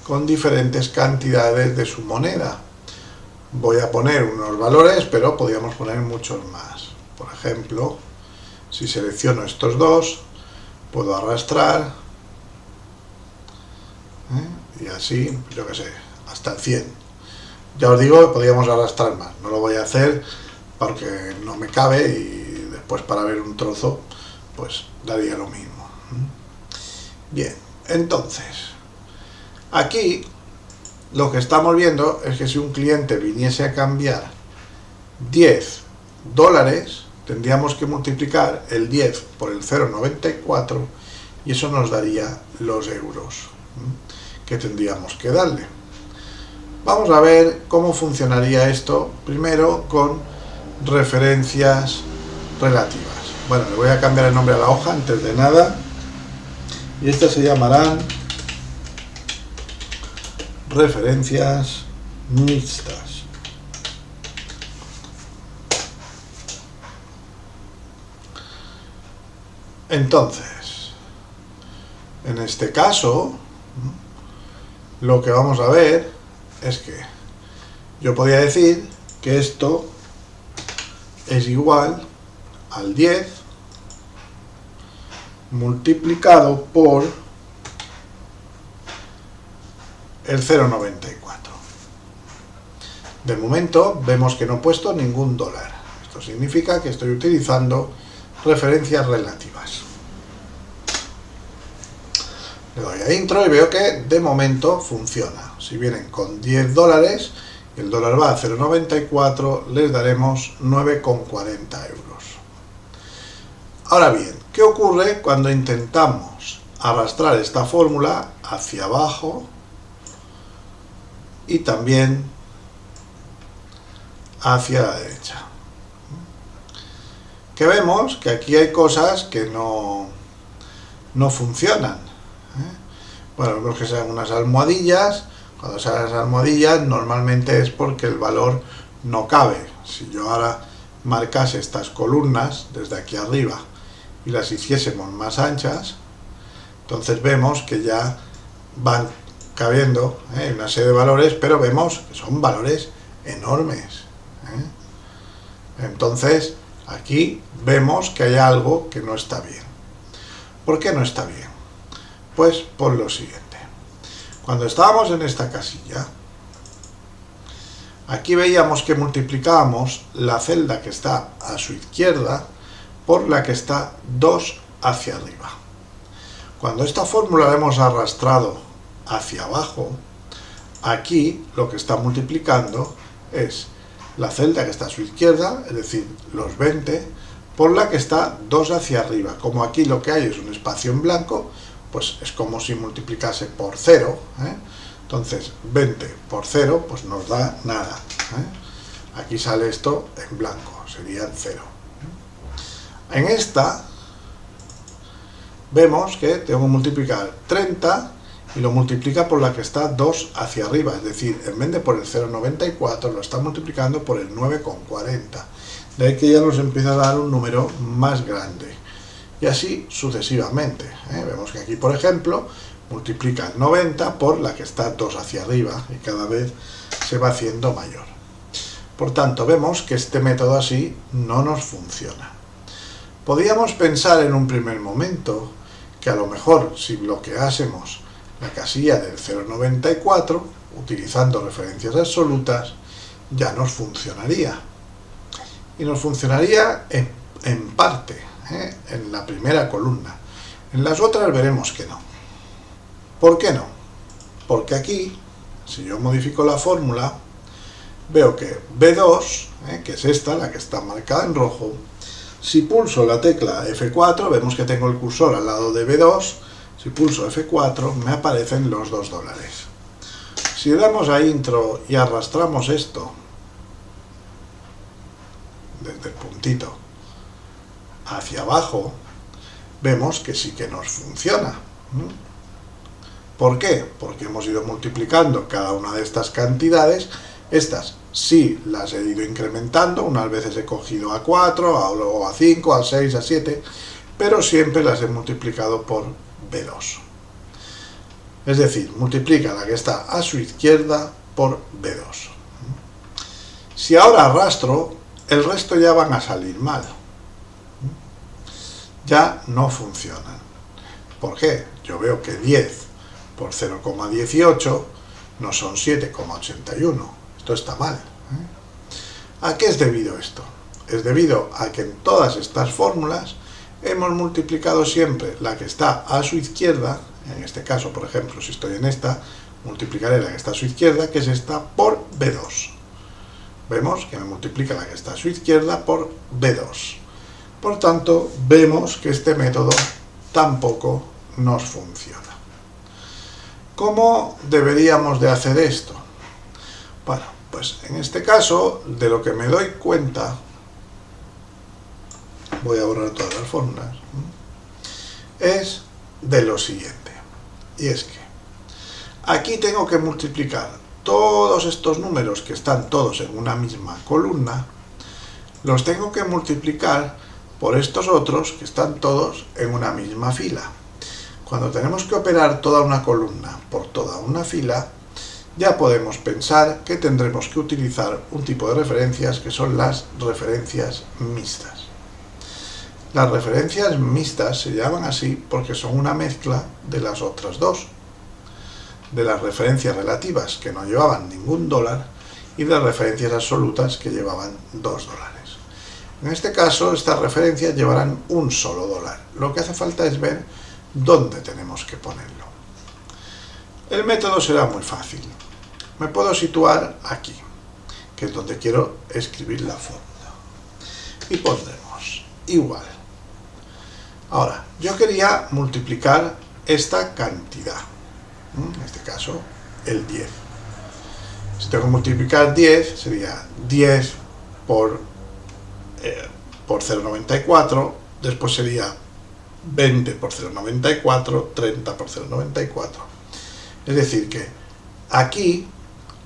con diferentes cantidades de su moneda. Voy a poner unos valores, pero podríamos poner muchos más. Por ejemplo, si selecciono estos dos, puedo arrastrar, y así, yo qué sé, hasta el 100. Ya os digo que podríamos arrastrar más. No lo voy a hacer porque no me cabe y después para ver un trozo, pues daría lo mismo. Bien, entonces, aquí lo que estamos viendo es que si un cliente viniese a cambiar 10 dólares, tendríamos que multiplicar el 10 por el 0,94 y eso nos daría los euros que tendríamos que darle. Vamos a ver cómo funcionaría esto primero con referencias relativas. Bueno, le voy a cambiar el nombre a la hoja antes de nada y estas se llamarán referencias mixtas. Entonces, en este caso, lo que vamos a ver es que yo podría decir que esto es igual al 10 multiplicado por el 0,94. De momento vemos que no he puesto ningún dólar. Esto significa que estoy utilizando referencias relativas. Le doy a intro y veo que de momento funciona. Si vienen con 10 dólares y el dólar va a 0,94, les daremos 9,40 euros. Ahora bien, ¿qué ocurre cuando intentamos arrastrar esta fórmula hacia abajo y también hacia la derecha? Que vemos que aquí hay cosas que no funcionan. Bueno, vemos que sean unas almohadillas. Cuando sean las almohadillas normalmente es porque el valor no cabe. Si yo ahora marcase estas columnas desde aquí arriba y las hiciésemos más anchas, entonces vemos que ya van cabiendo una serie de valores, pero vemos que son valores enormes. Entonces aquí vemos que hay algo que no está bien. ¿Por qué no está bien? Pues por lo siguiente. Cuando estábamos en esta casilla, aquí veíamos que multiplicábamos la celda que está a su izquierda por la que está 2 hacia arriba. Cuando esta fórmula la hemos arrastrado hacia abajo, aquí lo que está multiplicando es la celda que está a su izquierda, es decir, los 20, por la que está 2 hacia arriba. Como aquí lo que hay es un espacio en blanco, pues es como si multiplicase por 0, Entonces 20 por 0 pues nos da nada, Aquí sale esto en blanco, sería 0. En esta vemos que tengo que multiplicar 30 y lo multiplica por la que está 2 hacia arriba, es decir, en vez de por el 0,94 lo está multiplicando por el 9,40. De ahí que ya nos empieza a dar un número más grande. Y así sucesivamente. Vemos que aquí, por ejemplo, multiplica el 90 por la que está 2 hacia arriba y cada vez se va haciendo mayor. Por tanto, vemos que este método así no nos funciona. Podríamos pensar en un primer momento que a lo mejor si bloqueásemos la casilla del 0,94 utilizando referencias absolutas ya nos funcionaría. Y nos funcionaría en parte, en la primera columna. En las otras veremos que no. ¿Por qué no? Porque aquí, si yo modifico la fórmula, veo que B2, que es esta, la que está marcada en rojo, si pulso la tecla F4, vemos que tengo el cursor al lado de B2, si pulso F4 me aparecen los $2. Si le damos a intro y arrastramos esto desde el puntito hacia abajo, vemos que sí que nos funciona. ¿Por qué? Porque hemos ido multiplicando cada una de estas cantidades. Estas sí las he ido incrementando, unas veces he cogido a 4, luego a 5, a 6, a 7, pero siempre las he multiplicado por B2. Es decir, multiplica la que está a su izquierda por B2. Si ahora arrastro, el resto ya van a salir mal. Ya no funcionan. ¿Por qué? Yo veo que 10 por 0,18 no son 7,81. Esto está mal. ¿A qué es debido esto? Es debido a que en todas estas fórmulas hemos multiplicado siempre la que está a su izquierda. En este caso, por ejemplo, si estoy en esta, multiplicaré la que está a su izquierda, que es esta, por B2. Vemos que me multiplica la que está a su izquierda por B2. Por tanto, vemos que este método tampoco nos funciona. ¿Cómo deberíamos de hacer esto? Bueno, pues en este caso, de lo que me doy cuenta, voy a borrar todas las fórmulas, es de lo siguiente. Y es que aquí tengo que multiplicar todos estos números que están todos en una misma columna, los tengo que multiplicar por estos otros que están todos en una misma fila. Cuando tenemos que operar toda una columna por toda una fila, ya podemos pensar que tendremos que utilizar un tipo de referencias que son las referencias mixtas. Las referencias mixtas se llaman así porque son una mezcla de las otras dos, de las referencias relativas que no llevaban ningún dólar y de las referencias absolutas que llevaban $2. En este caso, estas referencias llevarán un solo dólar. Lo que hace falta es ver dónde tenemos que ponerlo. El método será muy fácil. Me puedo situar aquí, que es donde quiero escribir la fórmula. Y pondremos igual. Ahora, yo quería multiplicar esta cantidad. En este caso, el 10. Si tengo que multiplicar 10, sería 10 por 0,94, después sería 20 por 0,94, 30 por 0,94. Es decir que aquí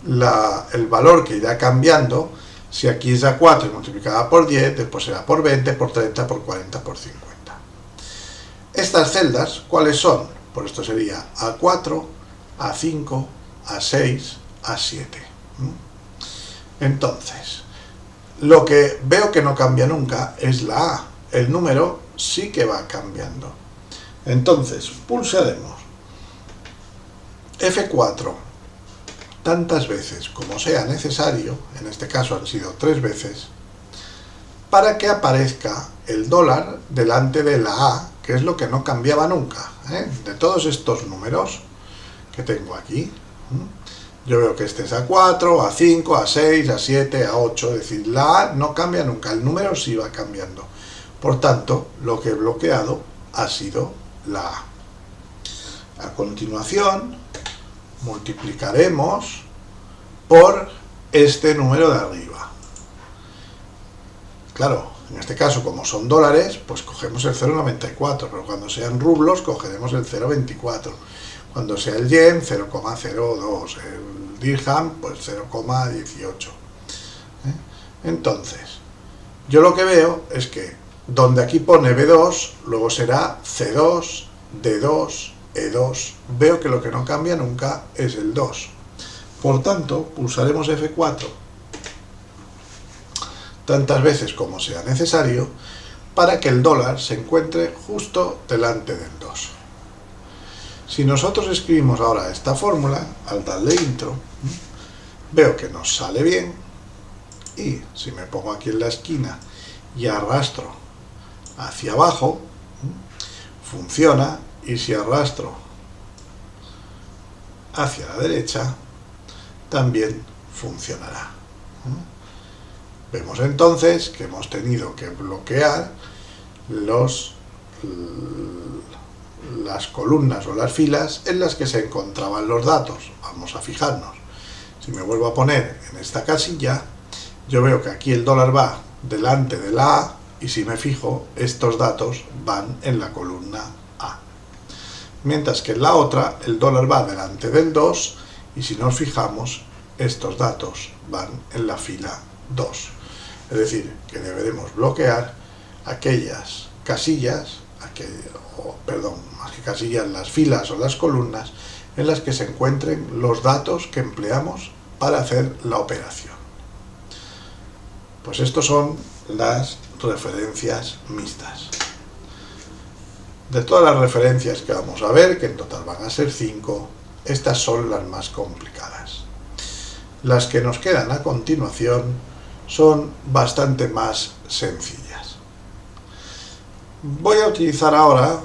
el valor que irá cambiando, si aquí es A4 y multiplicada por 10, después será por 20, por 30, por 40, por 50. Estas celdas, ¿cuáles son? Pues esto sería A4, A5, A6, A7. Entonces, lo que veo que no cambia nunca es la A. El número sí que va cambiando. Entonces, pulsaremos F4 tantas veces como sea necesario, en este caso han sido 3 veces, para que aparezca el dólar delante de la A, que es lo que no cambiaba nunca, de todos estos números que tengo aquí. Yo veo que este es A4, A5, A6, A7, A8, es decir, la A no cambia nunca, el número sí va cambiando. Por tanto, lo que he bloqueado ha sido la A. A continuación, multiplicaremos por este número de arriba. Claro, en este caso, como son dólares, pues cogemos el 0,94, pero cuando sean rublos, cogeremos el 0,24. Cuando sea el yen, 0,02, el dirham, pues 0,18. Entonces, yo lo que veo es que donde aquí pone B2, luego será C2, D2, E2. Veo que lo que no cambia nunca es el 2. Por tanto, pulsaremos F4 tantas veces como sea necesario para que el dólar se encuentre justo delante del 2. Si nosotros escribimos ahora esta fórmula, al darle intro, veo que nos sale bien, y si me pongo aquí en la esquina y arrastro hacia abajo, funciona, y si arrastro hacia la derecha, también funcionará. Vemos entonces que hemos tenido que bloquear las columnas o las filas en las que se encontraban los datos. Vamos a fijarnos. Si me vuelvo a poner en esta casilla, yo veo que aquí el dólar va delante de la A, y si me fijo, estos datos van en la columna A. Mientras que en la otra, el dólar va delante del 2, y si nos fijamos, estos datos van en la fila 2. Es decir, que deberemos bloquear aquellas casillas, más que casillas, las filas o las columnas en las que se encuentren los datos que empleamos para hacer la operación. Pues estos son las referencias mixtas. De todas las referencias que vamos a ver, que en total van a ser 5, estas son las más complicadas. Las que nos quedan a continuación son bastante más sencillas. Voy a utilizar ahora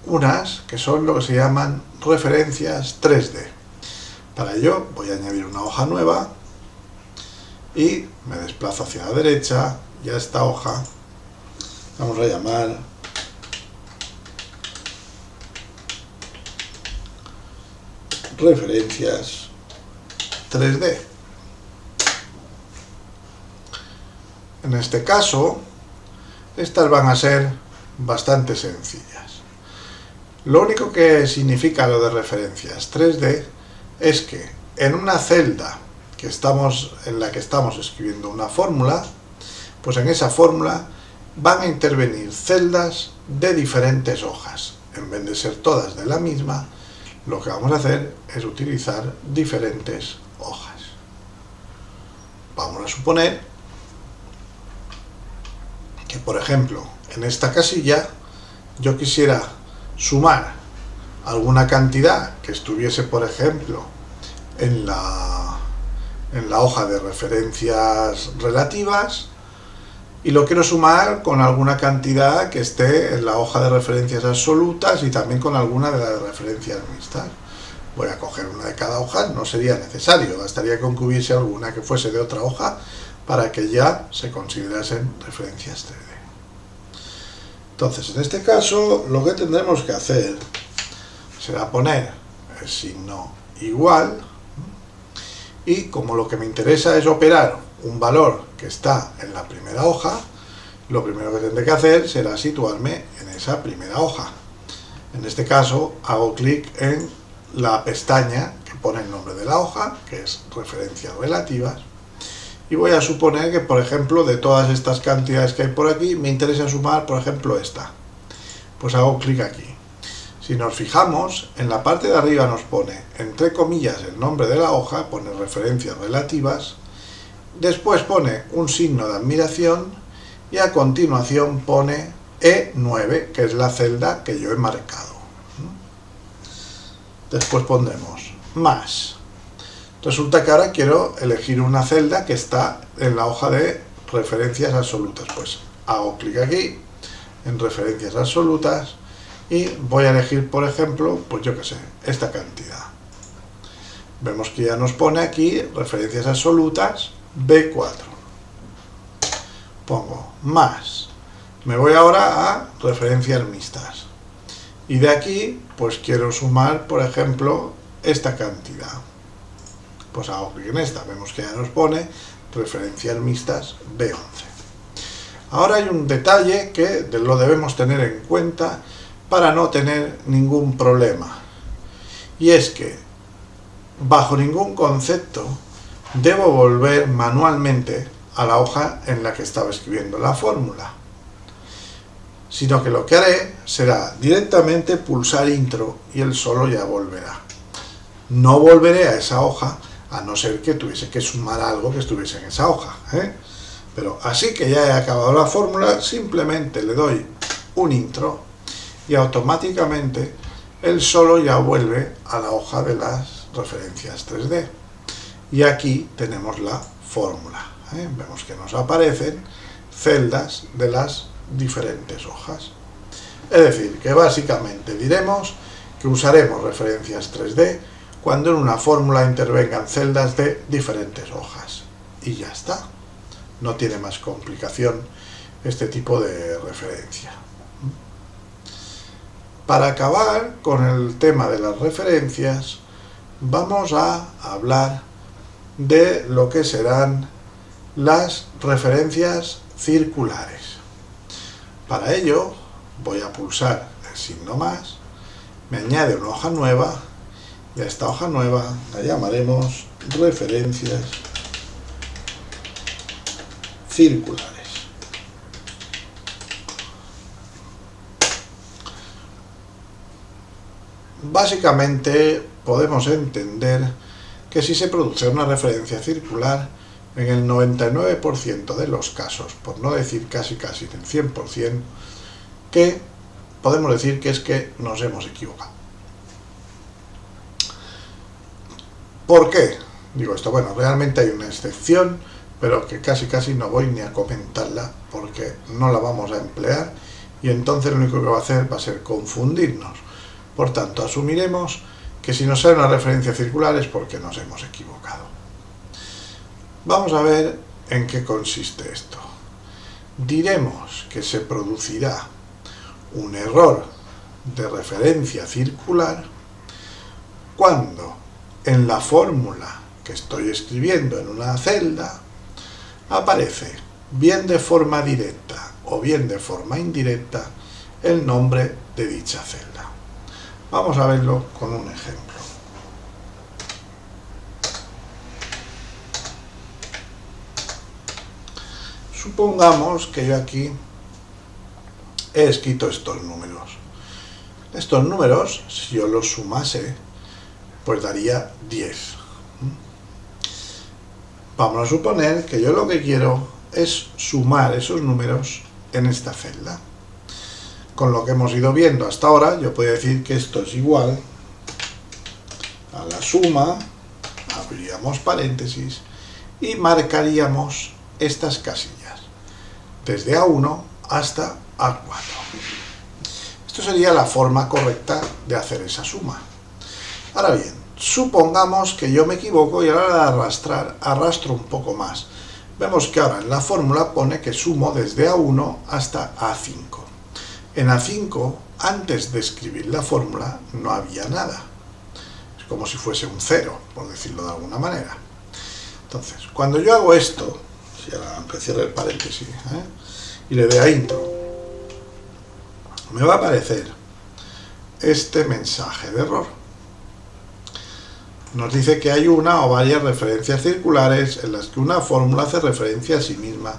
unas que son lo que se llaman referencias 3D. Para ello voy a añadir una hoja nueva y me desplazo hacia la derecha, y a esta hoja vamos a llamar referencias 3D. En este caso, estas van a ser bastante sencillas. Lo único que significa lo de referencias 3D es que en una celda en la que estamos escribiendo una fórmula, pues en esa fórmula van a intervenir celdas de diferentes hojas. En vez de ser todas de la misma, lo que vamos a hacer es utilizar diferentes hojas. Vamos a suponer que, por ejemplo, en esta casilla yo quisiera sumar alguna cantidad que estuviese, por ejemplo, en la hoja de referencias relativas, y lo quiero sumar con alguna cantidad que esté en la hoja de referencias absolutas y también con alguna de las referencias mixtas. Voy a coger una de cada hoja, no sería necesario, bastaría con que hubiese alguna que fuese de otra hoja para que ya se considerasen referencias 3D. Entonces, en este caso, lo que tendremos que hacer será poner el signo igual, y como lo que me interesa es operar un valor que está en la primera hoja, lo primero que tendré que hacer será situarme en esa primera hoja. En este caso, hago clic en la pestaña que pone el nombre de la hoja, que es referencias relativas, y voy a suponer que, por ejemplo, de todas estas cantidades que hay por aquí, me interesa sumar, por ejemplo, esta. Pues hago clic aquí. Si nos fijamos, en la parte de arriba nos pone, entre comillas, el nombre de la hoja, pone referencias relativas, después pone un signo de admiración, y a continuación pone E9, que es la celda que yo he marcado. Después pondremos más. Resulta que ahora quiero elegir una celda que está en la hoja de referencias absolutas. Pues hago clic aquí, en referencias absolutas y voy a elegir, por ejemplo, pues yo qué sé, esta cantidad. Vemos que ya nos pone aquí referencias absolutas B4. Pongo más. Me voy ahora a referencias mixtas. Y de aquí, pues quiero sumar, por ejemplo, esta cantidad. Pues hago clic en esta. Vemos que ya nos pone referencias mixtas B11. Ahora hay un detalle que lo debemos tener en cuenta para no tener ningún problema. Y es que, bajo ningún concepto, debo volver manualmente a la hoja en la que estaba escribiendo la fórmula, sino que lo que haré será directamente pulsar intro y él solo ya volverá. No volveré a esa hoja a no ser que tuviese que sumar algo que estuviese en esa hoja, Pero así que ya he acabado la fórmula, simplemente le doy un intro y automáticamente él solo ya vuelve a la hoja de las referencias 3D. Y aquí tenemos la fórmula. Vemos que nos aparecen celdas de las diferentes hojas. Es decir, que básicamente diremos que usaremos referencias 3D cuando en una fórmula intervengan celdas de diferentes hojas. Y ya está. No tiene más complicación este tipo de referencia. Para acabar con el tema de las referencias, vamos a hablar de lo que serán las referencias circulares. Para ello voy a pulsar el signo más, me añade una hoja nueva y a esta hoja nueva la llamaremos referencias circulares. Básicamente podemos entender que si se produce una referencia circular, en el 99% de los casos, por no decir casi el 100%, que podemos decir que es que nos hemos equivocado. ¿Por qué? Digo esto, bueno, realmente hay una excepción, pero que casi no voy ni a comentarla porque no la vamos a emplear y entonces lo único que va a hacer va a ser confundirnos. Por tanto, asumiremos que si nos sale una referencia circular es porque nos hemos equivocado. Vamos a ver en qué consiste esto. Diremos que se producirá un error de referencia circular cuando en la fórmula que estoy escribiendo en una celda aparece bien de forma directa o bien de forma indirecta el nombre de dicha celda. Vamos a verlo con un ejemplo. Supongamos que yo aquí he escrito estos números. Estos números, si yo los sumase, pues daría 10. Vamos a suponer que yo lo que quiero es sumar esos números en esta celda. Con lo que hemos ido viendo hasta ahora, yo puedo decir que esto es igual a la suma, abriríamos paréntesis y marcaríamos estas casillas, desde A1 hasta A4. Esto sería la forma correcta de hacer esa suma. Ahora bien, supongamos que yo me equivoco y a la hora de arrastrar, arrastro un poco más. Vemos que ahora en la fórmula pone que sumo desde A1 hasta A5. En A5, antes de escribir la fórmula, no había nada. Es como si fuese un 0, por decirlo de alguna manera. Entonces, cuando yo hago esto, si ahora aunque cierre el paréntesis, y le doy a intro, me va a aparecer este mensaje de error. Nos dice que hay una o varias referencias circulares en las que una fórmula hace referencia a sí misma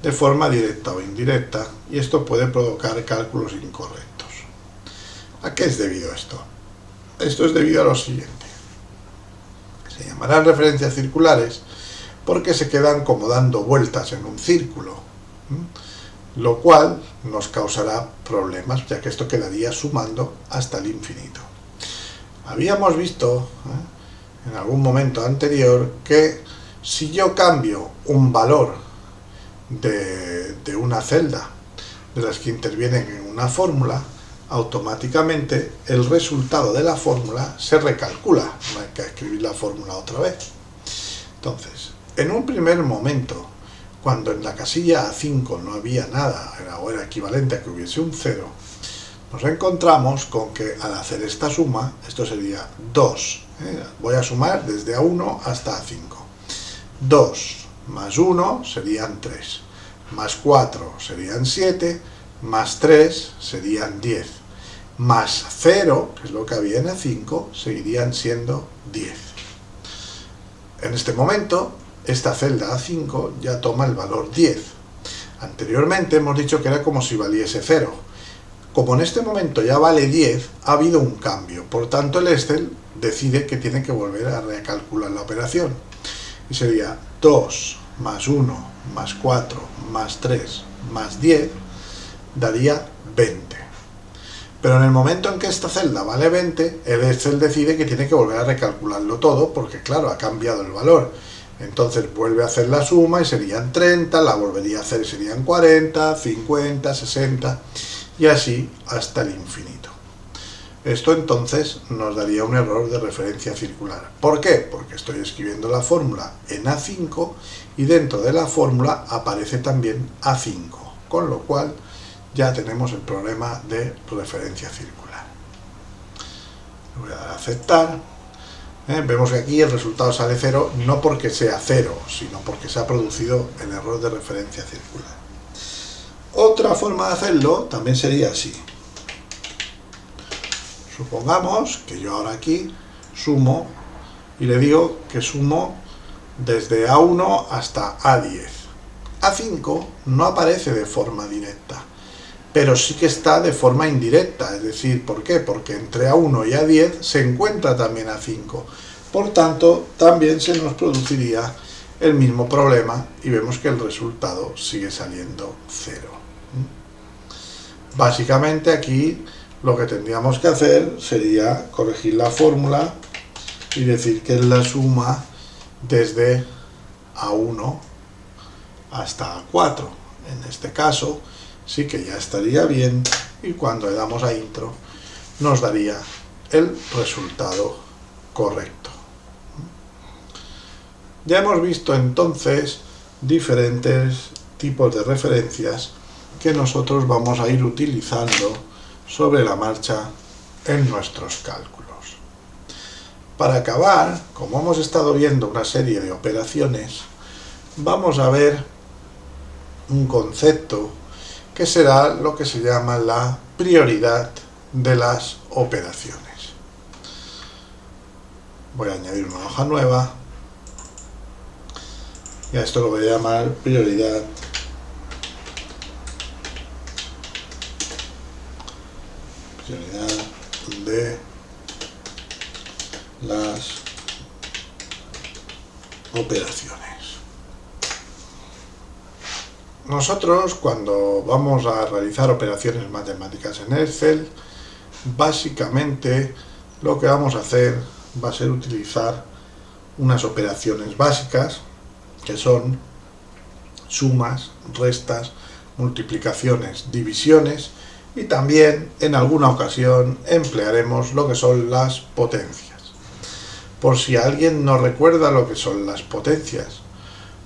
de forma directa o indirecta, y esto puede provocar cálculos incorrectos. ¿A qué es debido esto? Esto es debido a lo siguiente. Se llamarán referencias circulares porque se quedan como dando vueltas en un círculo, lo cual nos causará problemas, ya que esto quedaría sumando hasta el infinito. Habíamos visto en algún momento anterior que si yo cambio un valor de una celda de las que intervienen en una fórmula, automáticamente el resultado de la fórmula se recalcula, no hay que escribir la fórmula otra vez. Entonces, en un primer momento, cuando en la casilla A5 no había nada, o era equivalente a que hubiese un 0, nos encontramos con que al hacer esta suma, esto sería 2. Voy a sumar desde A1 hasta A5. 2 más 1 serían 3, más 4 serían 7, más 3 serían 10, más 0, que es lo que había en A5, seguirían siendo 10. En este momento, esta celda A5 ya toma el valor 10. Anteriormente hemos dicho que era como si valiese 0. Como en este momento ya vale 10, ha habido un cambio. Por tanto, el Excel decide que tiene que volver a recalcular la operación. Y sería 2 más 1 más 4 más 3 más 10 daría 20. Pero en el momento en que esta celda vale 20, el Excel decide que tiene que volver a recalcularlo todo porque, claro, ha cambiado el valor. Entonces vuelve a hacer la suma y serían 30, la volvería a hacer y serían 40, 50, 60 y así hasta el infinito. Esto entonces nos daría un error de referencia circular. ¿Por qué? Porque estoy escribiendo la fórmula en A5 y dentro de la fórmula aparece también A5, con lo cual ya tenemos el problema de referencia circular. Voy a dar a aceptar. Vemos que aquí el resultado sale 0, no porque sea 0, sino porque se ha producido el error de referencia circular. Otra forma de hacerlo también sería así. Supongamos que yo ahora aquí sumo y le digo que sumo desde A1 hasta A10. A5 no aparece de forma directa, pero sí que está de forma indirecta, es decir, ¿por qué? Porque entre A1 y A10 se encuentra también A5, por tanto también se nos produciría el mismo problema y vemos que el resultado sigue saliendo 0. Básicamente aquí lo que tendríamos que hacer sería corregir la fórmula y decir que es la suma desde A1 hasta A4. En este caso sí que ya estaría bien y cuando le damos a intro nos daría el resultado correcto. Ya hemos visto entonces diferentes tipos de referencias que nosotros vamos a ir utilizando sobre la marcha en nuestros cálculos. Para acabar, como hemos estado viendo una serie de operaciones, vamos a ver un concepto que será lo que se llama la prioridad de las operaciones. Voy a añadir una hoja nueva y a esto lo voy a llamar prioridad de las operaciones. Nosotros cuando vamos a realizar operaciones matemáticas en Excel, básicamente lo que vamos a hacer va a ser utilizar unas operaciones básicas que son sumas, restas, multiplicaciones, divisiones y también en alguna ocasión emplearemos lo que son las potencias. Por si alguien no recuerda lo que son las potencias,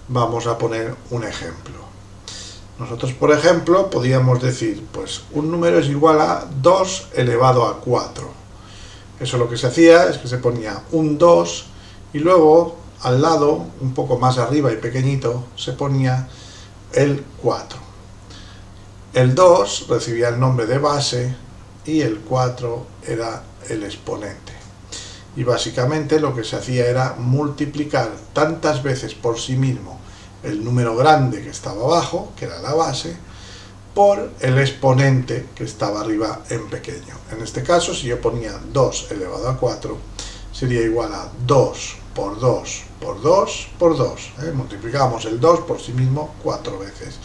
vamos a poner un ejemplo. Nosotros, por ejemplo, podríamos decir, pues un número es igual a 2 elevado a 4. Eso lo que se hacía es que se ponía un 2 y luego al lado, un poco más arriba y pequeñito, se ponía el 4. El 2 recibía el nombre de base y el 4 era el exponente. Y básicamente lo que se hacía era multiplicar tantas veces por sí mismo el número grande que estaba abajo, que era la base, por el exponente que estaba arriba en pequeño. En este caso, si yo ponía 2 elevado a 4, sería igual a 2 por 2 por 2 por 2. Multiplicamos el 2 por sí mismo 4 veces.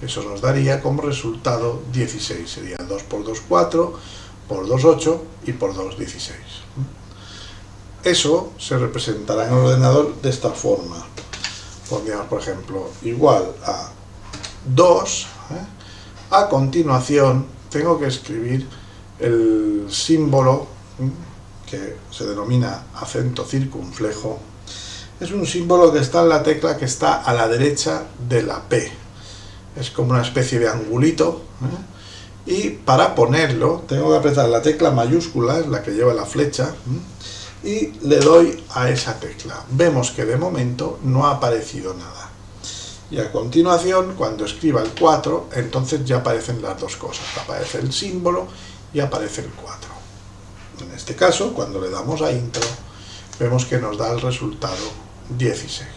Eso nos daría como resultado 16. Sería 2 por 2, 4, por 2, 8 y por 2, 16. Eso se representará en el ordenador de esta forma. Pondríamos, por ejemplo, igual a 2 A continuación tengo que escribir el símbolo que se denomina acento circunflejo. Es un símbolo que está en la tecla que está a la derecha de la P. Es como una especie de angulito, y para ponerlo tengo que apretar la tecla mayúscula, es la que lleva la flecha, y le doy a esa tecla. Vemos que de momento no ha aparecido nada. Y a continuación, cuando escriba el 4, entonces ya aparecen las dos cosas. Aparece el símbolo y aparece el 4. En este caso, cuando le damos a intro, vemos que nos da el resultado 16.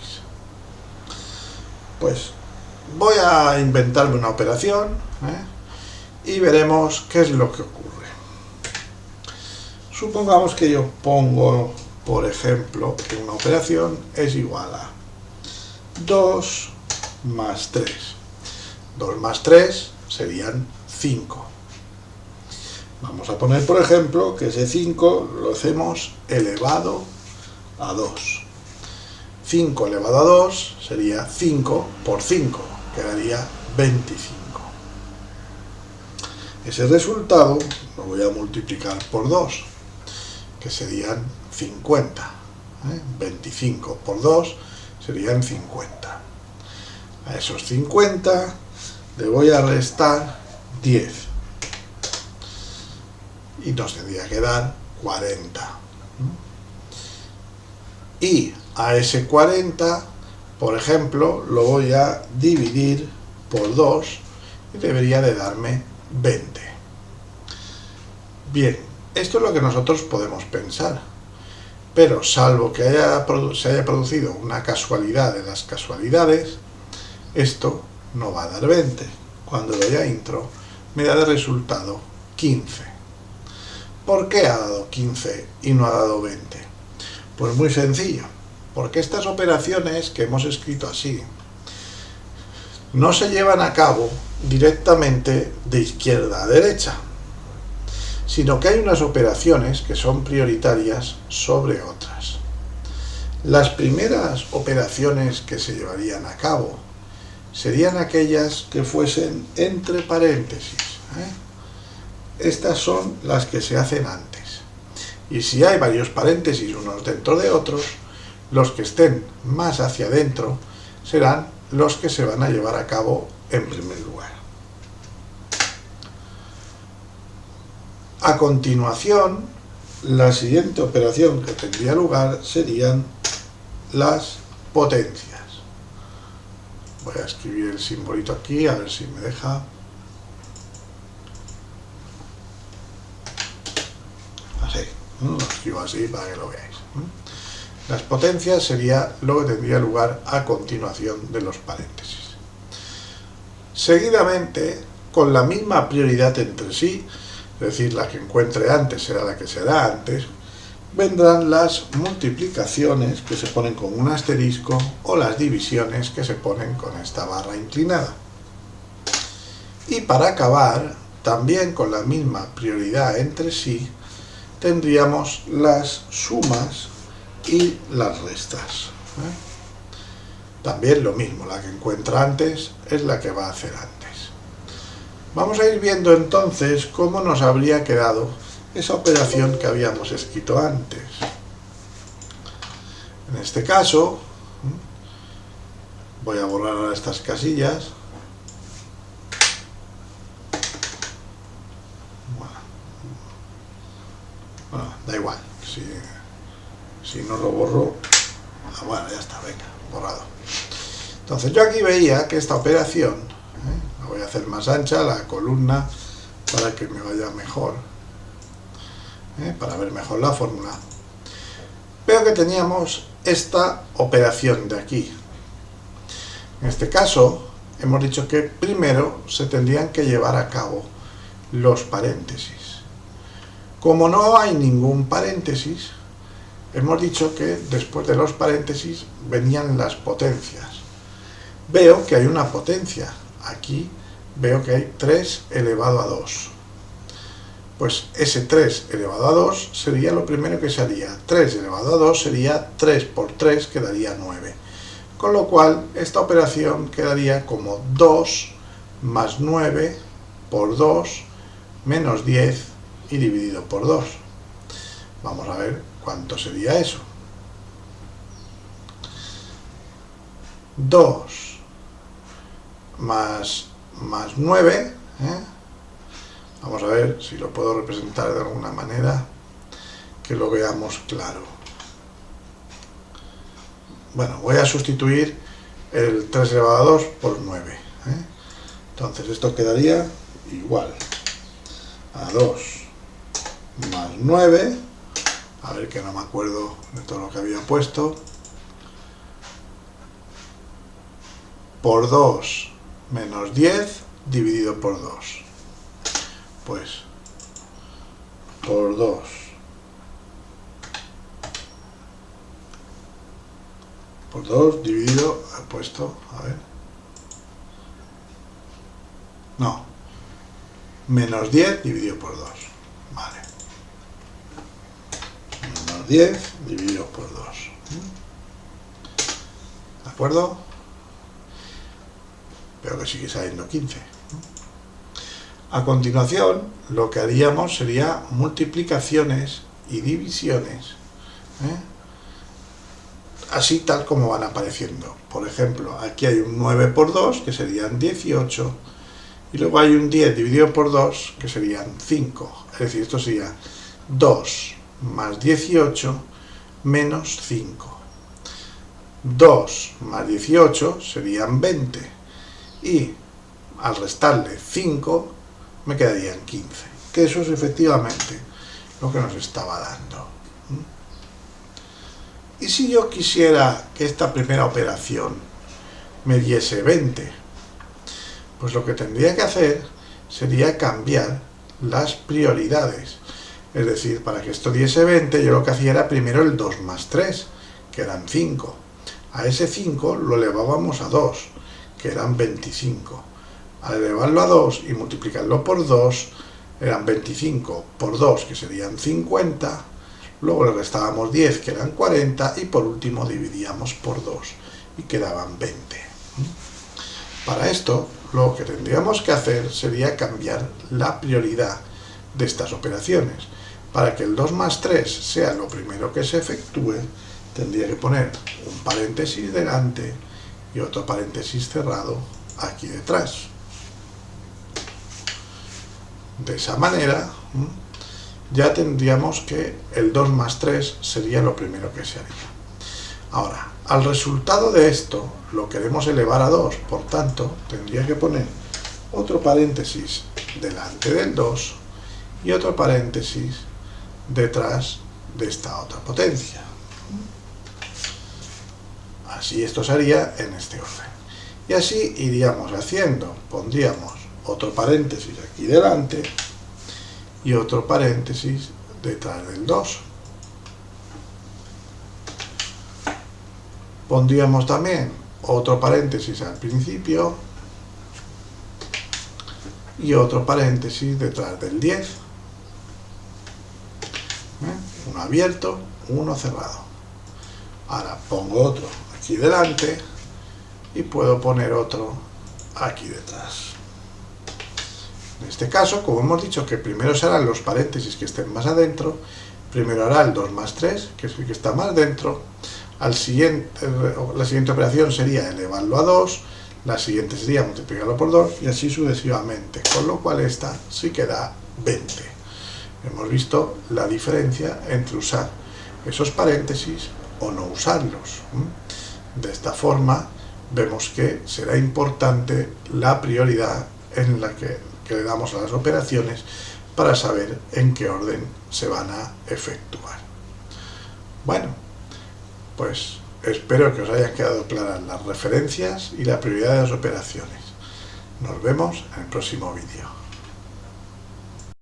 Pues voy a inventarme una operación, y veremos qué es lo que ocurre. Supongamos que yo pongo, por ejemplo, que una operación es igual a 2 más 3. 2 más 3 serían 5. Vamos a poner, por ejemplo, que ese 5 lo hacemos elevado a 2. 5 elevado a 2 sería 5 por 5, quedaría 25. Ese resultado lo voy a multiplicar por 2, que serían 50. 25 por 2 serían 50. A esos 50 le voy a restar 10. Y nos tendría que dar 40. Y a ese 40, por ejemplo, lo voy a dividir por 2 y debería de darme 20. Bien, esto es lo que nosotros podemos pensar, pero salvo que se haya producido una casualidad de las casualidades, esto no va a dar 20. Cuando doy a intro, me da de resultado 15. ¿Por qué ha dado 15 y no ha dado 20? Pues muy sencillo, porque estas operaciones que hemos escrito así no se llevan a cabo directamente de izquierda a derecha, sino que hay unas operaciones que son prioritarias sobre otras. Las primeras operaciones que se llevarían a cabo serían aquellas que fuesen entre paréntesis. Estas son las que se hacen antes. Y si hay varios paréntesis unos dentro de otros, los que estén más hacia adentro serán los que se van a llevar a cabo en primer lugar. A continuación, la siguiente operación que tendría lugar serían las potencias. Voy a escribir el simbolito aquí, a ver si me deja. Así, lo escribo así para que lo veáis. Las potencias sería lo que tendría lugar a continuación de los paréntesis. Seguidamente, con la misma prioridad entre sí, es decir, la que encuentre antes será la que será antes, vendrán las multiplicaciones que se ponen con un asterisco o las divisiones que se ponen con esta barra inclinada. Y para acabar, también con la misma prioridad entre sí, tendríamos las sumas y las restas. También lo mismo, la que encuentra antes es la que va a hacer antes. Vamos a ir viendo entonces cómo nos habría quedado esa operación que habíamos escrito antes. En este caso, voy a borrar ahora estas casillas. Bueno, da igual, si no lo borro, bueno, ya está, venga, borrado. Entonces yo aquí veía que esta operación, la voy a hacer más ancha, la columna, para que me vaya mejor, para ver mejor la fórmula. Veo que teníamos esta operación de aquí. En este caso, hemos dicho que primero se tendrían que llevar a cabo los paréntesis. Como no hay ningún paréntesis, hemos dicho que después de los paréntesis venían las potencias. Veo que hay una potencia. Aquí veo que hay 3 elevado a 2. Pues ese 3 elevado a 2 sería lo primero que se haría. 3 elevado a 2 sería 3 por 3, que daría 9. Con lo cual, esta operación quedaría como 2 más 9 por 2 menos 10 y dividido por 2. Vamos a ver cuánto sería eso. 2 más 9, Vamos a ver si lo puedo representar de alguna manera que lo veamos claro. Bueno, voy a sustituir el 3 elevado a 2 por 9. Entonces esto quedaría igual a 2 más 9, a ver que no me acuerdo de todo lo que había puesto, por 2 menos 10 dividido por 2. Pues por 2 por 2 dividido, he puesto, a ver, no, menos 10 dividido por 2, vale, menos 10 dividido por 2, ¿de acuerdo? Pero que sigue saliendo 15. A continuación, lo que haríamos sería multiplicaciones y divisiones, así tal como van apareciendo. Por ejemplo, aquí hay un 9 por 2, que serían 18, y luego hay un 10 dividido por 2, que serían 5. Es decir, esto sería 2 más 18 menos 5. 2 más 18 serían 20, y al restarle 5 me quedarían 15, que eso es efectivamente lo que nos estaba dando. Y si yo quisiera que esta primera operación me diese 20, pues lo que tendría que hacer sería cambiar las prioridades. Es decir, para que esto diese 20, yo lo que hacía era primero el 2 más 3, que eran 5. A ese 5 lo elevábamos a 2, que eran 25. Al elevarlo a 2 y multiplicarlo por 2, eran 25 por 2, que serían 50, luego le restábamos 10, que eran 40, y por último dividíamos por 2, y quedaban 20. Para esto, lo que tendríamos que hacer sería cambiar la prioridad de estas operaciones. Para que el 2 más 3 sea lo primero que se efectúe, tendría que poner un paréntesis delante y otro paréntesis cerrado aquí detrás. De esa manera, ya tendríamos que el 2 más 3 sería lo primero que se haría. Ahora, al resultado de esto lo queremos elevar a 2, por tanto, tendría que poner otro paréntesis delante del 2 y otro paréntesis detrás de esta otra potencia. Así esto se haría en este orden. Y así iríamos haciendo, pondríamos otro paréntesis aquí delante y otro paréntesis detrás del 2. Pondríamos también otro paréntesis al principio y otro paréntesis detrás del 10. Uno abierto, uno cerrado. Ahora pongo otro aquí delante y puedo poner otro aquí detrás. En este caso, como hemos dicho que primero se harán los paréntesis que estén más adentro, primero hará el 2 más 3, que es el que está más dentro. La siguiente operación sería elevarlo a 2, la siguiente sería multiplicarlo por 2 y así sucesivamente, con lo cual esta sí que da 20. Hemos visto la diferencia entre usar esos paréntesis o no usarlos. De esta forma vemos que será importante la prioridad en la que le damos a las operaciones para saber en qué orden se van a efectuar. Bueno, pues espero que os hayan quedado claras las referencias y la prioridad de las operaciones. Nos vemos en el próximo vídeo.